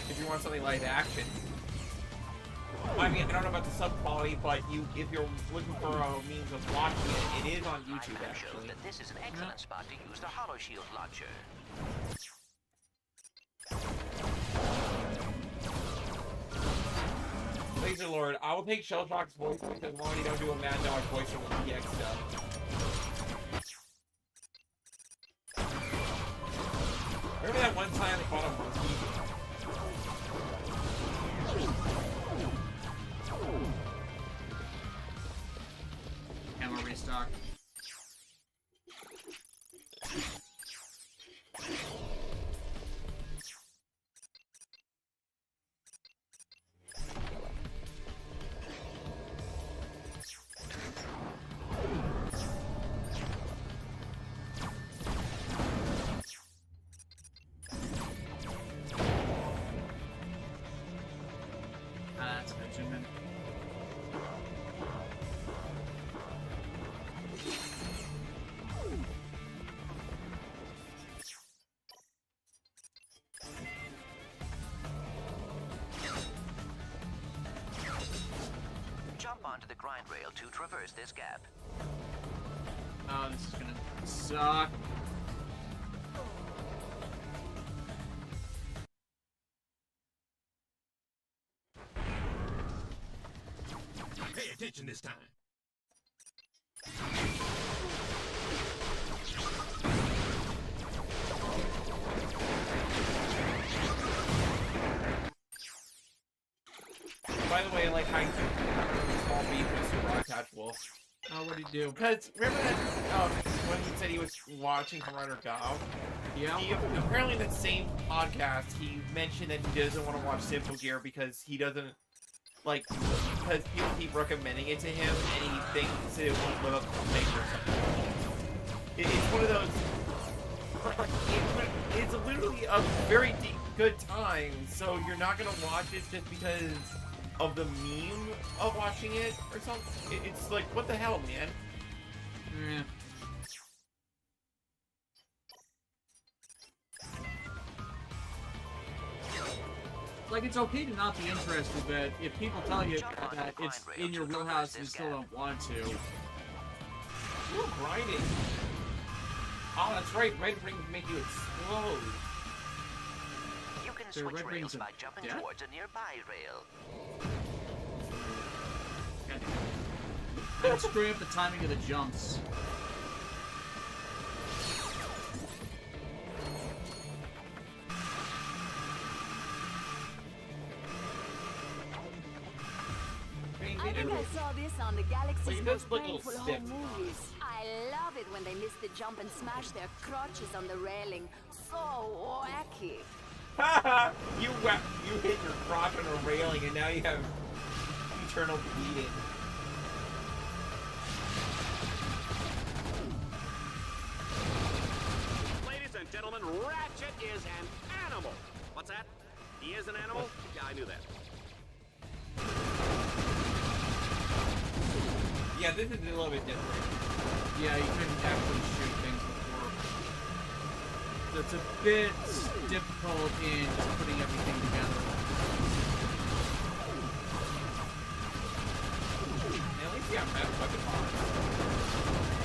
if you want something like action. I mean, I don't know about the sub quality, but if you're looking for a means of watching it, it is on YouTube My map shows actually. that this is an excellent spot to use the Hollow Shield launcher. Laser Lord, I will take Shellshock's voice because we already don't do a Mad Dog voice from the DX stuff. Remember that one time they fought a monkey? Ammo restock. That's Benjamin. Jump onto the grind rail to traverse this gap. Oh, this is gonna suck. Pay attention this time. By the way, I like how you took small beef with Super Attach Wolf. Oh, what'd he do? Because remember that when he said he was watching Kamen Rider Gao? Yeah. Apparently in that same podcast, he mentioned that he doesn't want to watch Simple Gear because he doesn't because people keep recommending it to him and he thinks it won't live up to the hype or something. It's one of those. It's literally a very good time, so you're not gonna watch it just because of the meme of watching it or something. It's like, what the hell, man? Yeah. Like, it's okay to not be interested, but if people tell you that it's in your wheelhouse and you still don't want to. Ooh, grinding. Oh, that's right. Red rings make you explode. You can So switch red rails rings are by jumping dead? towards a nearby rail. And screw up the timing of the jumps. I think I saw this on the Galaxy's most look a little painful stiff. home movies. I love it when they miss the jump and smash their crotches on the railing. So wacky. you hit your crotch on a railing and now you have eternal bleeding. Ladies and gentlemen, Ratchet is an animal. What's that? He is an animal? Yeah, I knew that. Yeah, this is a little bit different. Yeah, you couldn't actually shoot things before. So it's a bit difficult in just putting everything together. At least you have better weapon models.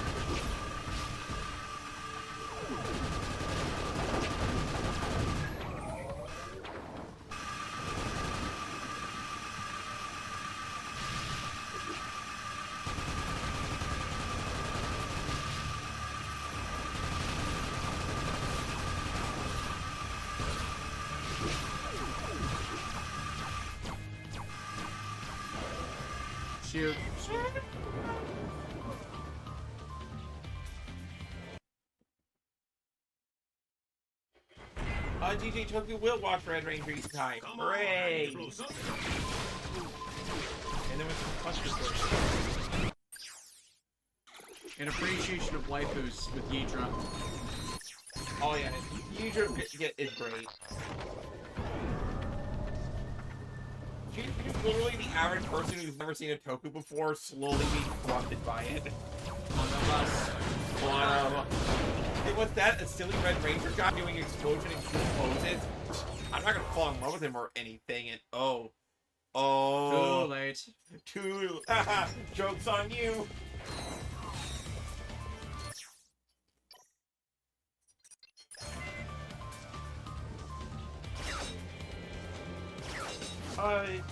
Shoot. DJ DJ Toku will watch Red Ranger each time. Hooray! And then with some cluster stories. An appreciation of waifus with Yidra. Oh yeah, Yidra is great. She's literally the average person who's never seen a Toku before, slowly being corrupted by it. One of us. Hey, what's that? A silly Red Ranger guy doing explosion and cool poses? I'm not gonna fall in love with him or anything, and oh. Too late. Joke's on you.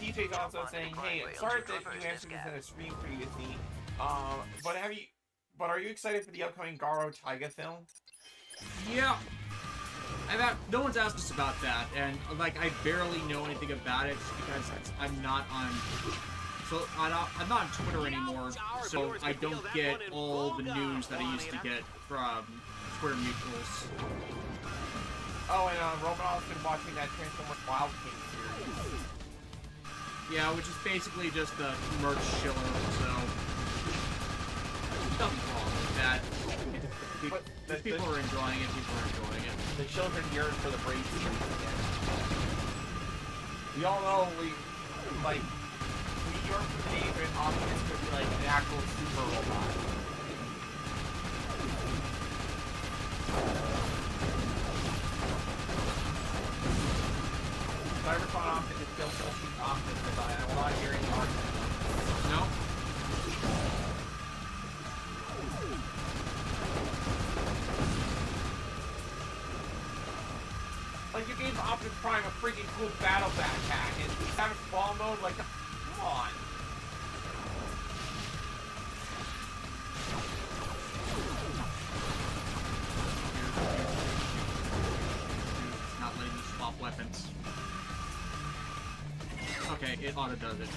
DJ's also saying, hey, sorry that you answered this in a stream previously, but are you excited for the upcoming Garo Taiga film? Yeah. No one's asked us about that, and like I barely know anything about it because I'm not on Twitter anymore, so I don't get all the news that I used to get from Twitter mutuals. Oh, and Romanov's been watching that Transformers Wild King series. Yeah, which is basically just a merch shiller, so nothing wrong with that. People are enjoying it, The children yearn for the Brave series again. We all know we yearn for the days when Optimus could be like an actual super robot. Cybertron Optimus still speaks Optimus because I'm not hearing Optimus. No? Like, you gave Optimus Prime a freaking cool battle backpack, and Savage Ball mode, like, come on. It's not letting me swap weapons. Okay, it auto does it. I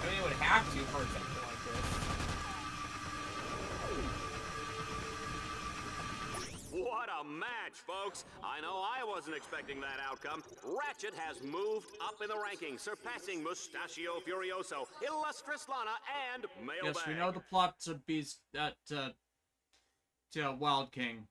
mean, it would have to for something like this. What a match, folks! I know I wasn't expecting that outcome. Ratchet has moved up in the rankings, surpassing Mustachio Furioso, Illustrious Lana, and Mailbag. Yes, we know the plot to Beast to Wild King.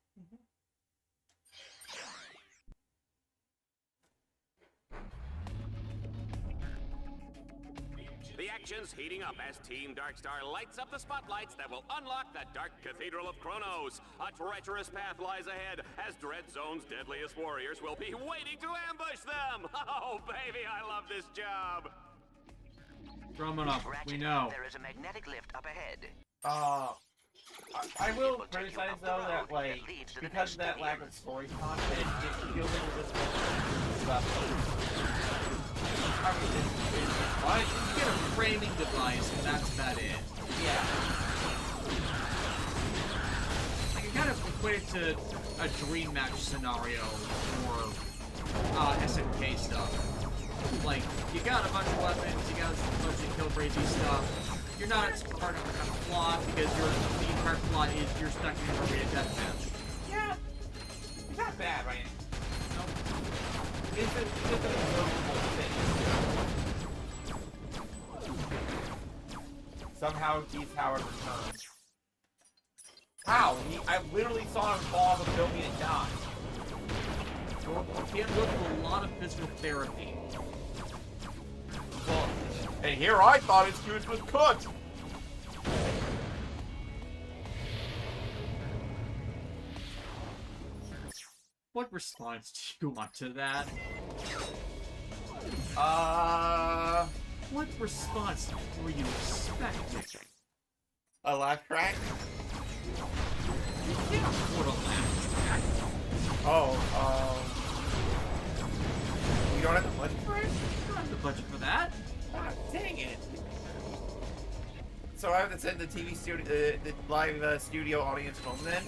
The action's heating up as Team Darkstar lights up the spotlights that will unlock the Dark Cathedral of Kronos. A treacherous path lies ahead as Dread Zone's deadliest warriors will be waiting to ambush them. Oh, baby, I love this job. Romanov, we know. There is a magnetic lift up ahead. I will criticize though that, like, because of that lack of story content, it feels like we're just stuff. You get a framing device, and that's about it. Yeah. I can kind of equate it to a dream match scenario for SNK stuff. Like, you got a bunch of weapons, you got a bunch of kill crazy stuff. You're not part of a plot because the entire plot is you're stuck in a rated deathmatch. Yeah. It's not bad, right? Nope. It's just an observable thing. Somehow Keith Howard returned. How? I literally saw him fall off the building and die. He had to go through a lot of physical therapy. Well, and here I thought his goose was cooked. What response do you want to that? What response were you expecting? A laugh track? You can't afford a laugh track. You don't have the budget for it? You don't have the budget for that. Ah, dang it. So I have to send the TV studio, the live studio audience home then?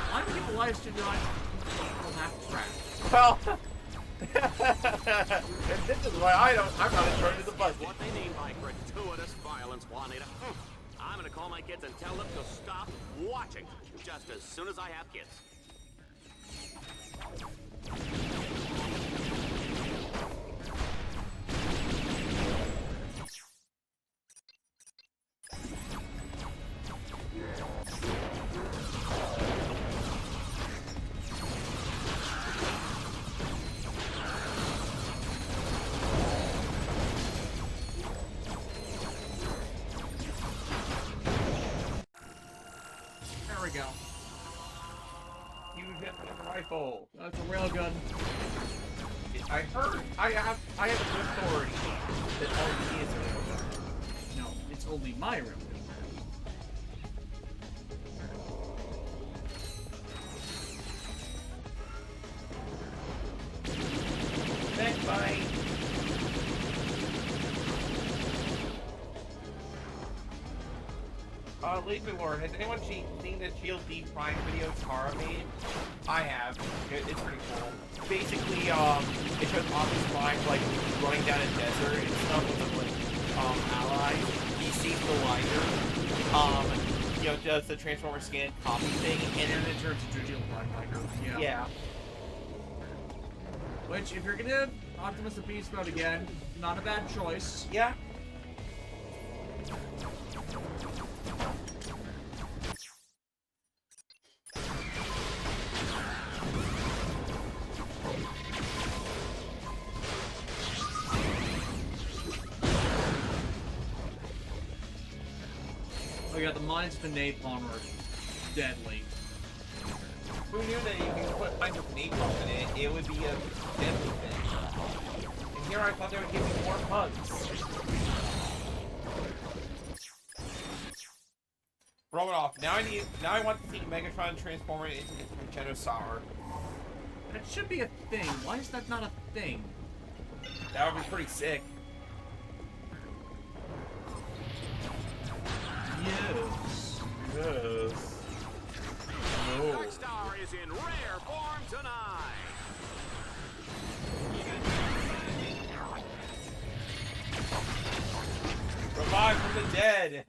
Why would you get the live studio on a laugh track? Well, and this is why I'm not in charge of the budget. What they mean by gratuitous violence, Juanita. I'm gonna call my kids and tell them to stop watching just as soon as I have kids. There we go. Huge heavy rifle. That's a railgun. I heard. I have a good authority that only is a railgun. No, it's only my railgun. Next bite. Leave me Lord, has anyone seen the Shield Deep Prime video Tara made? I have. It's pretty cool. Basically, it shows Optimus Prime like running down a desert and stuff with like allies. He sees the lighter, you know, does the Transformer scan copy thing, and then it turns into a Shield Prime lighter. Yeah. Which, if you're gonna Optimus the Beast mode again, not a bad choice. Yeah. Oh yeah, the mines with the napalm are deadly. Who knew that if you put mines with napalm in it, it would be a deadly thing? And here I thought they would give me more bugs. Roll it off. Now I want to see Megatron transform it into Genosaur. That should be a thing. Why is that not a thing? That would be pretty sick. Yes. Yes. No. Darkstar is in rare form tonight. Revive from the dead.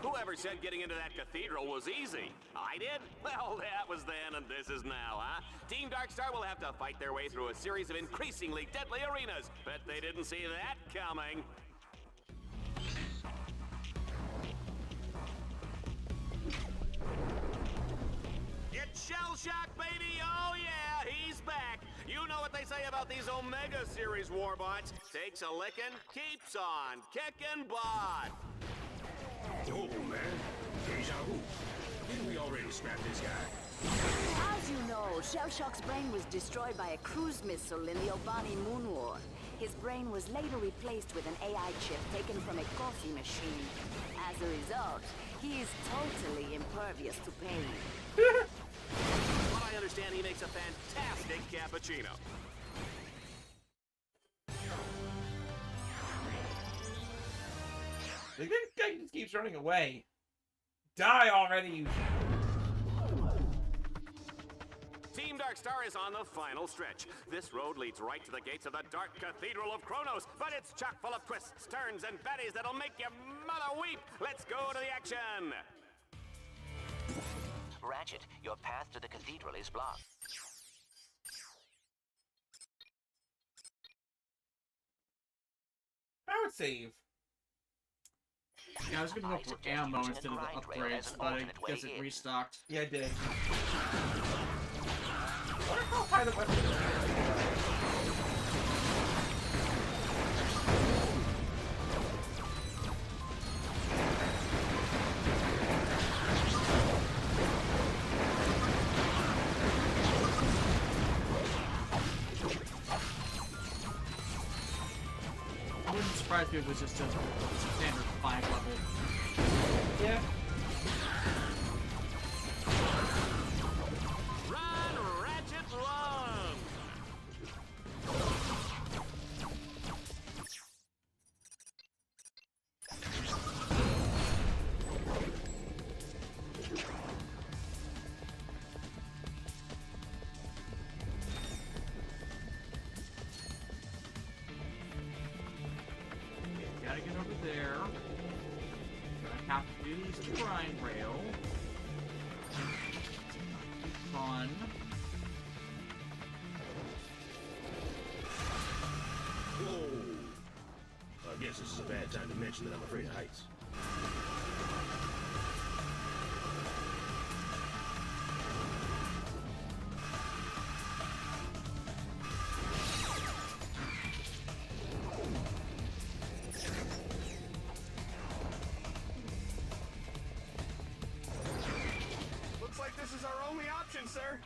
Whoever said getting into that cathedral was easy? I did? Well, that was then and this is now, huh? Team Darkstar will have to fight their way through a series of increasingly deadly arenas. Bet they didn't see that coming. It's Shell Shock, baby! Oh yeah, he's back! You know what they say about these Omega Series warbots. Takes a lickin', keeps on kicking butt. Oh, man. Deja vu. Didn't we already scrap this guy? As you know, Shell Shock's brain was destroyed by a cruise missile in the Obani Moon War. His brain was later replaced with an AI chip taken from a coffee machine. As a result, he is totally impervious to pain. But I understand he makes a fantastic cappuccino. This guy just keeps running away. Die already, you... Team Darkstar is on the final stretch. This road leads right to the gates of the Dark Cathedral of Kronos, but it's chock full of twists, turns, and baddies that'll make your mother weep. Let's go to the action. Ratchet, your path to the cathedral is blocked. I would save. Yeah, I was gonna look for ammo instead of the upgrades, but I guess it restocked. Yeah, it did. I wonder how high the weapon is. surprised me if it was just a standard 5 level. Yeah. Run, Ratchet, run! Gotta get over there. Gonna have to do this grind rail. Fun. Whoa! I guess this is a bad time to mention that I'm afraid of heights. Looks like this is our only option, sir.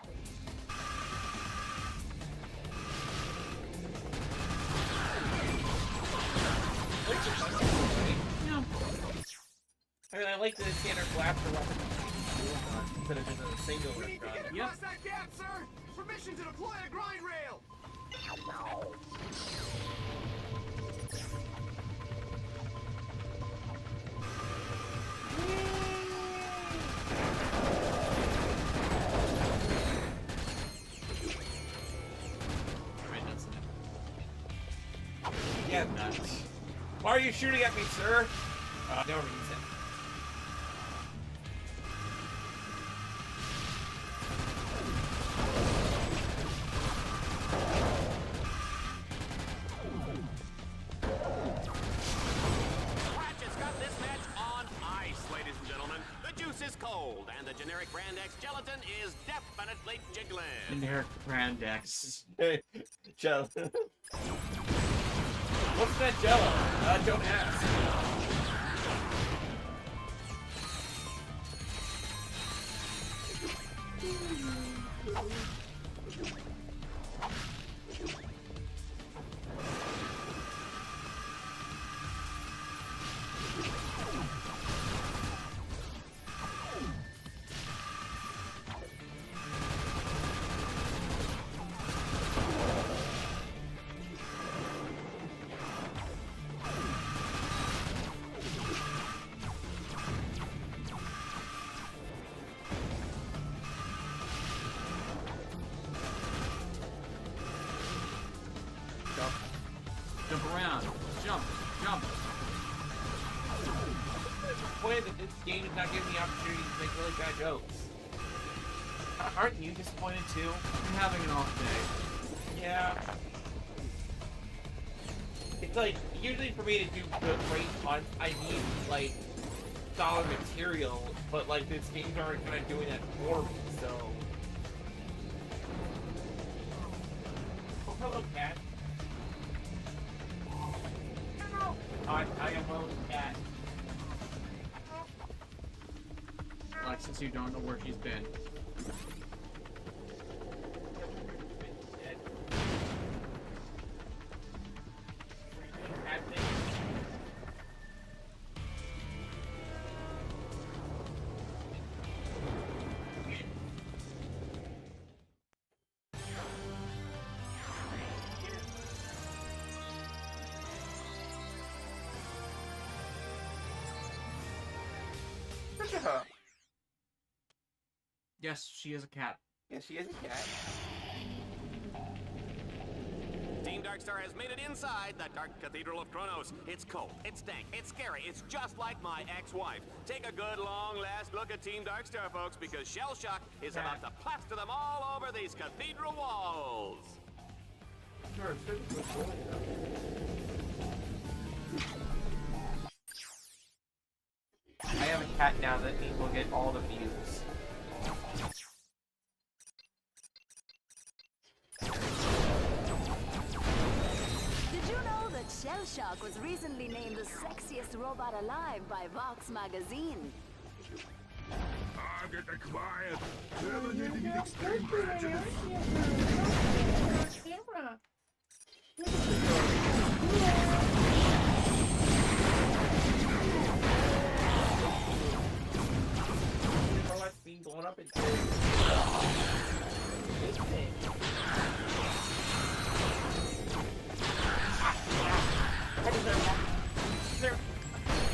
Yeah. I mean, I like the standard blaster weapon. Instead of just a singular We need to gun. get across that gap, sir. Permission to deploy a grind rail. Right, that's it. Yeah, nuts. Why are you shooting at me, sir? No reason. Ratchet's got this match on ice, ladies and gentlemen. The juice is cold, and the generic Brand X gelatin is definitely jiggling. Generic Brand X. Jello. What's that Jello? Don't ask. Jump around. Jump. Jump. Disappointed that this game is not giving me the opportunity to make really bad jokes. Aren't you disappointed too? I'm having an off day. Yeah. It's like, usually for me to do good great puns, I need, like, solid material, but, like, this game's already kind of doing that for me, so... Oh, hello, cat. I am well, cat. Alexis, you don't know where she's been. Yes, she is a cat. Yeah, she is a cat. Team Darkstar has made it inside the Dark Cathedral of Kronos. It's cold, it's dank, it's scary, it's just like my ex-wife. Take a good long last look at Team Darkstar, folks, because Shell Shock is about to plaster them all over these cathedral walls. I have a cat now that means we'll get all the views. Did you know that Shell Shock was recently named the sexiest robot alive by Vox magazine? I'll get the quiet. Terminating extermination. me going up into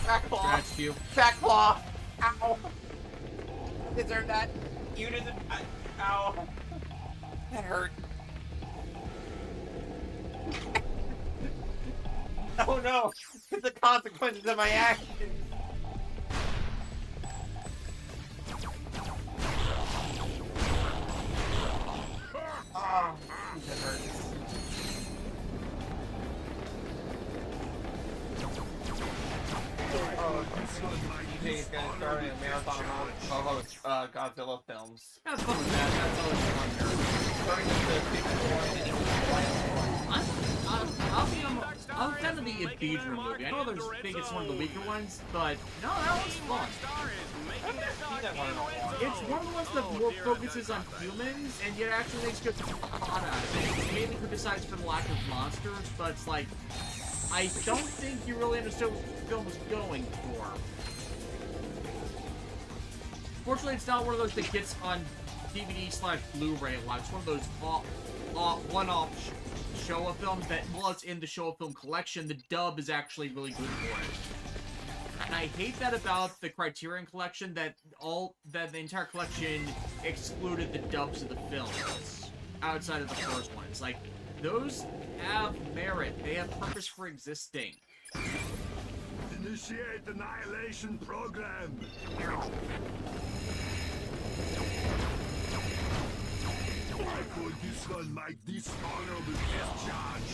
Back claw. That's you. Back claw. Ow. I deserve that. You deserve. Ow. That hurt. Oh no! It's the consequences of my actions. Oh, that hurts. Oh, DJ's gonna start a marathon of Godzilla films. Have fun with that. That's always fun. Starting with the big I'm fan of the Ephedra movie. I know there's think it's one of the weaker ones, but no, that one's fun. It's one of the ones that more focuses on humans, and yet actually makes good plot out of it. It's mainly criticized for the lack of monsters, but it's like, I don't think you really understood what the film was going for. Fortunately, it's not one of those that gets on DVD/Blu-ray a lot. It's one of those one-off Showa films that, while it's in the Showa film collection, the dub is actually really good for it. And I hate that about the Criterion collection, that the entire collection excluded the dubs of the films outside of the first one. It's like, those have merit. They have purpose for existing. Initiate annihilation program. I call this one my dishonorable discharge.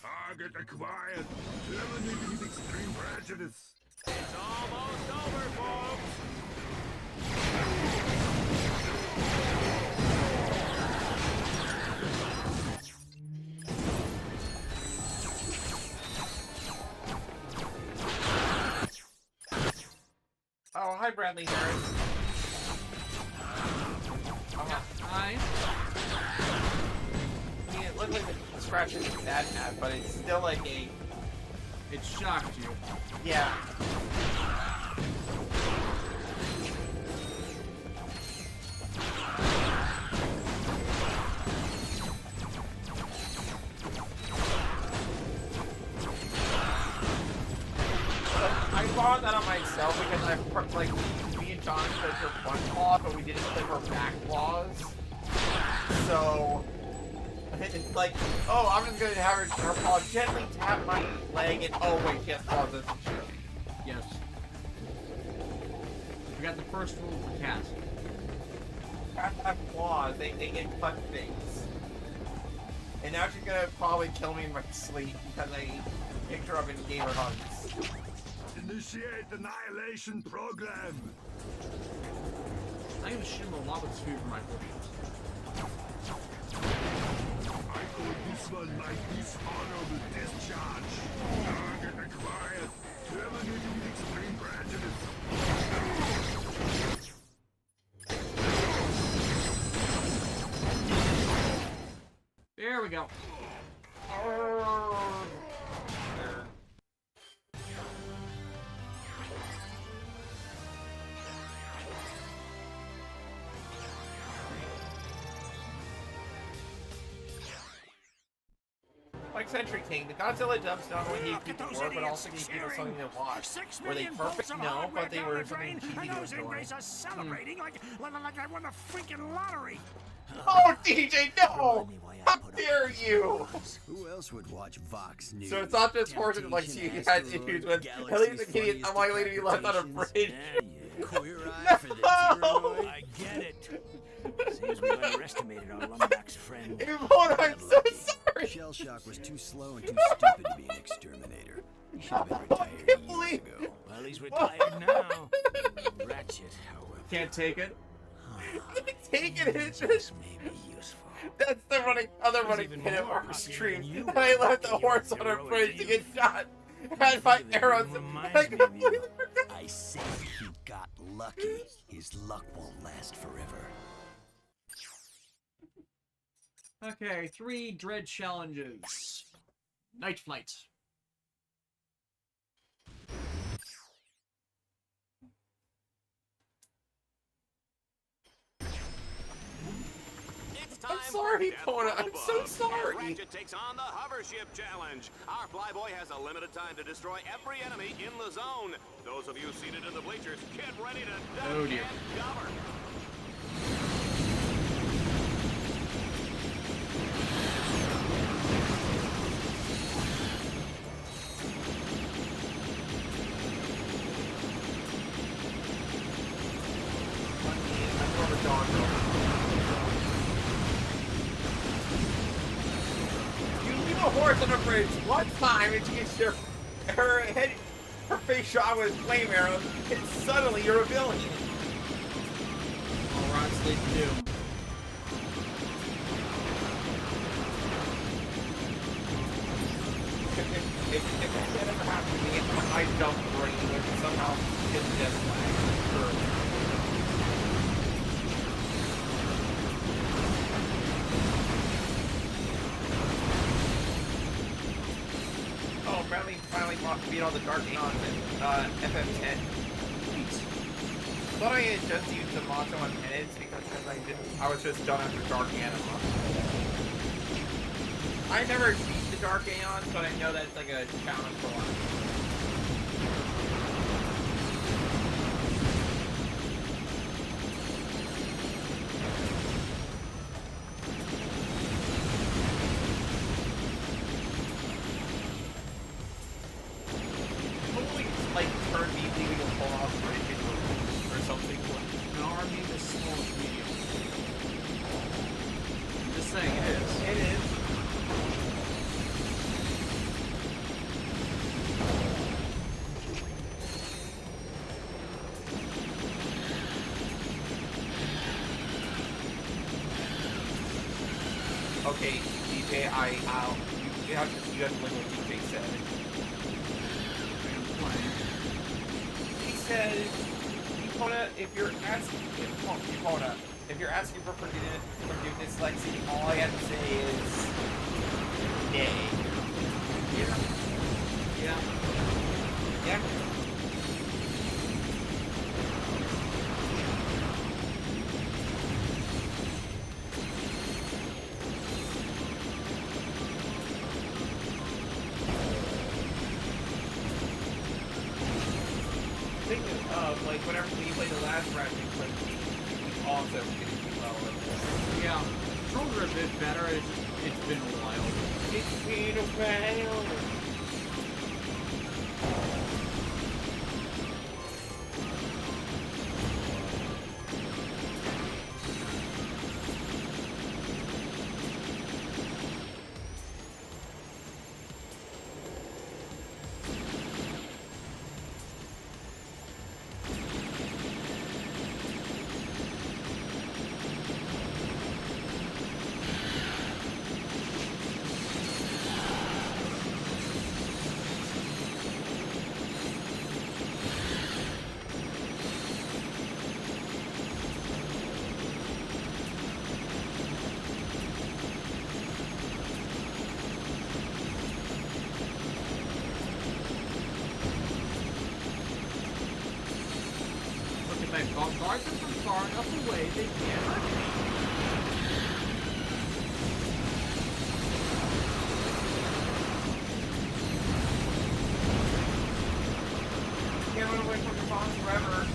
Target acquired. Terminated with extreme prejudice. It's almost over, folks. Oh, hi, Bradley Harris. Hi. I mean, it looked like the scratches that had, but it's still like a... It shocked you. Yeah. I bought that on myself because I like me and John played her front claw, but we didn't play her back claws. So it's like, oh, I'm just gonna have her paw gently tap my leg, and oh wait, she has claws, doesn't she? Yes. We got the first rule for cats. Cats have claws. They can cut things. And now she's gonna probably kill me in my sleep because I picked her up and gave her hugs. Initiate annihilation program. I'm gonna shoot him a lot with this food for my portions. I call this one my dishonorable discharge. Target acquired. Terminated with extreme prejudice. There we go. Like Century King, the Godzilla dubs not only gave people work, but also gave people something to watch. Were they perfect? No, but they were something cheesy to enjoy. Celebrating like I won the freaking lottery. Oh, DJ, no! How dare you! Who else would watch Vox News? So it's not just horses like she has issues with. At least the kitty is unlikely to be left on a bridge. Queer eye for the Tyrannoid. I get it. Seems we underestimated our Lumbax friend. Yvonne, I'm so sorry! Shell Shock was too slow and too stupid to be an exterminator. He should have been retired years ago. Well, he's retired now. Ratchet, however. Can't take it. Take it, it's just... may be useful. That's the other running pin of our stream. And I left the horse on a bridge to get shot. Had my arrows. I completely forgot. I say he got lucky. His luck won't last forever. Okay, 3 dread challenges. Night Flight. time sorry, for Death Pona. from I'm so Above. sorry. And Ratchet takes on the Hover Ship Challenge. Our flyboy has a limited time to destroy every enemy in the zone. Those of you seated in the bleachers, get ready to duck Oh, dear. and cover. You leave a horse on a bridge one time and she gets her face shot with flame arrows, and suddenly you're a villain. All right, Sleep Doom. If that ever happened to me, I jump brain would somehow get the death flag. Oh, finally beat all the Dark Aeons in FF10. Thought I had just used the Motto on Penance because I was just done after Dark Anima. I never beat the Dark Aeons, but I know that's like a challenge for a lot. Totally, like, turn me leaving a pull off bridge or something. No, our name is small to medium. I'm just saying it is. It is. Okay, DJ, you have to look what DJ said. He said, if you're asking for forgiveness, Lexi, all I have to say is nay. Yeah. Thinking of, like, whenever we played the last Ratchet and Clank, we also didn't do well with this. Yeah, controls are a bit better. It's been a while. It's been a while. Guards them from far enough away, they can't hurt me. Can't run away from the boss forever.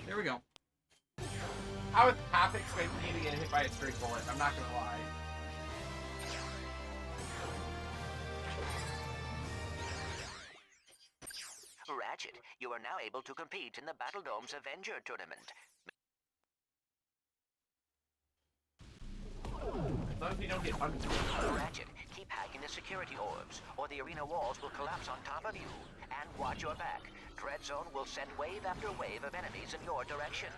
There we go. I was half expecting you to get hit by a straight bullet, I'm not gonna lie. Ratchet, you are now able to compete in the Battle Dome's Avenger tournament. As long as we don't get Ratchet, keep hacking the security orbs, or the arena walls will collapse on top of you. And watch your back. Dread Zone will send wave after wave of enemies in your direction.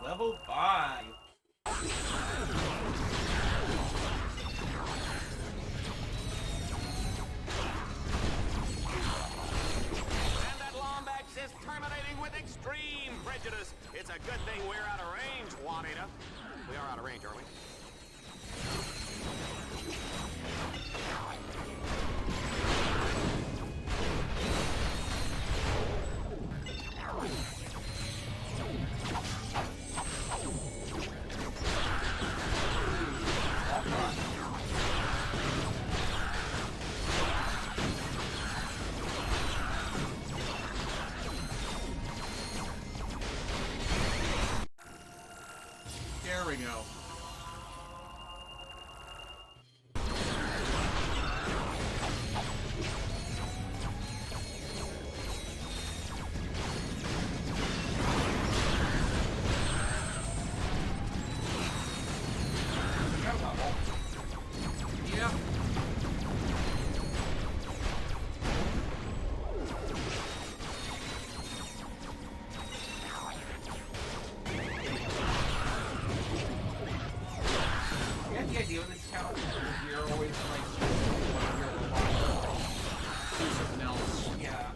Level 5. And that Lombax is terminating with extreme prejudice. It's a good thing we're out of range, Juanita. We are out of range, aren't we? There we go. Yeah. You have the idea of this count? You're always like, Something else. yeah.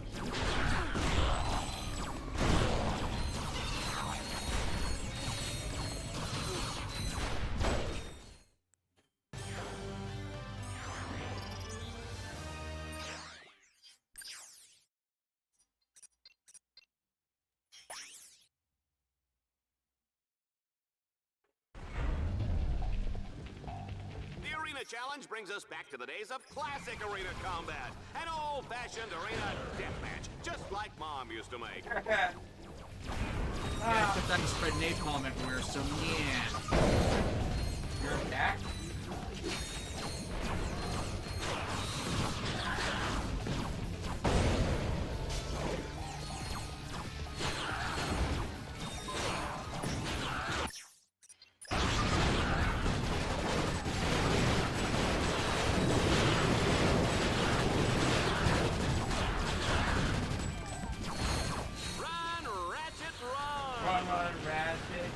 The Arena Challenge brings us back to the days of classic arena combat. An old-fashioned arena deathmatch, just like Mom used to make. Yeah, except I can spread napalm everywhere, so yeah. You're attacked? Run, Ratchet, run! Run, Ratchet.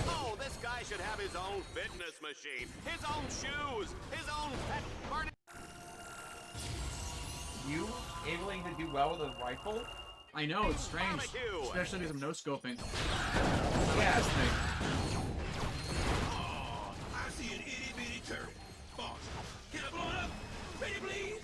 Oh, this guy should have his own fitness machine, his own shoes, his own pet burning. You able to do well with a rifle? I know, it's strange. Especially because I'm no-scoping. Yeah. This thing. Oh, I see an itty-bitty turret. Boss, can I blow it up? Ready, please?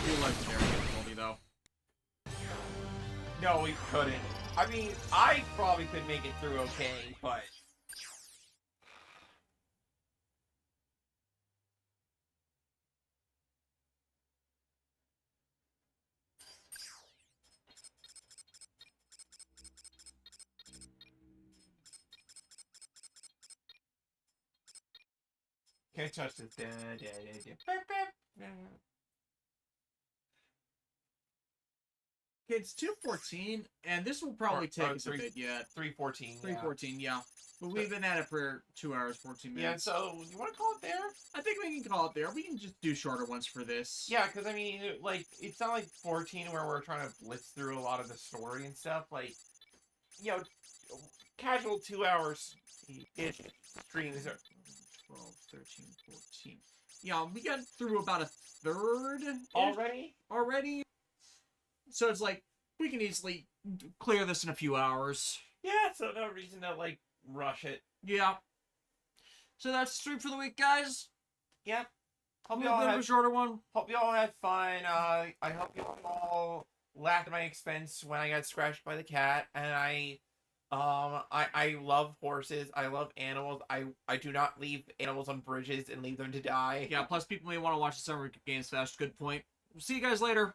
do legendary difficulty, though. No, we couldn't. I mean, I probably could make it through okay, but... Can't touch this. It's 2:14, and this will probably take us a bit yet. 3:14. 3:14, yeah. But we've been at it for 2 hours, 14 minutes. Yeah, so you want to call it there? I think we can call it there. We can just do shorter ones for this. Yeah, because I mean, like, it's not like 14 where we're trying to blitz through a lot of the story and stuff. Like, you know, casual 2 hours ish streams are 12, 13, 14. Yeah, we got through about a third already. So it's like we can easily clear this in a few hours. Yeah, so no reason to like rush it. Yeah. So that's the stream for the week, guys. Yep. Hope you all had a shorter one. Hope you all had fun. I hope you all laughed at my expense when I got scratched by the cat. And I love horses. I love animals. I do not leave animals on bridges and leave them to die. Yeah. Plus, people may want to watch the Summer Games Fest. Good point. See you guys later.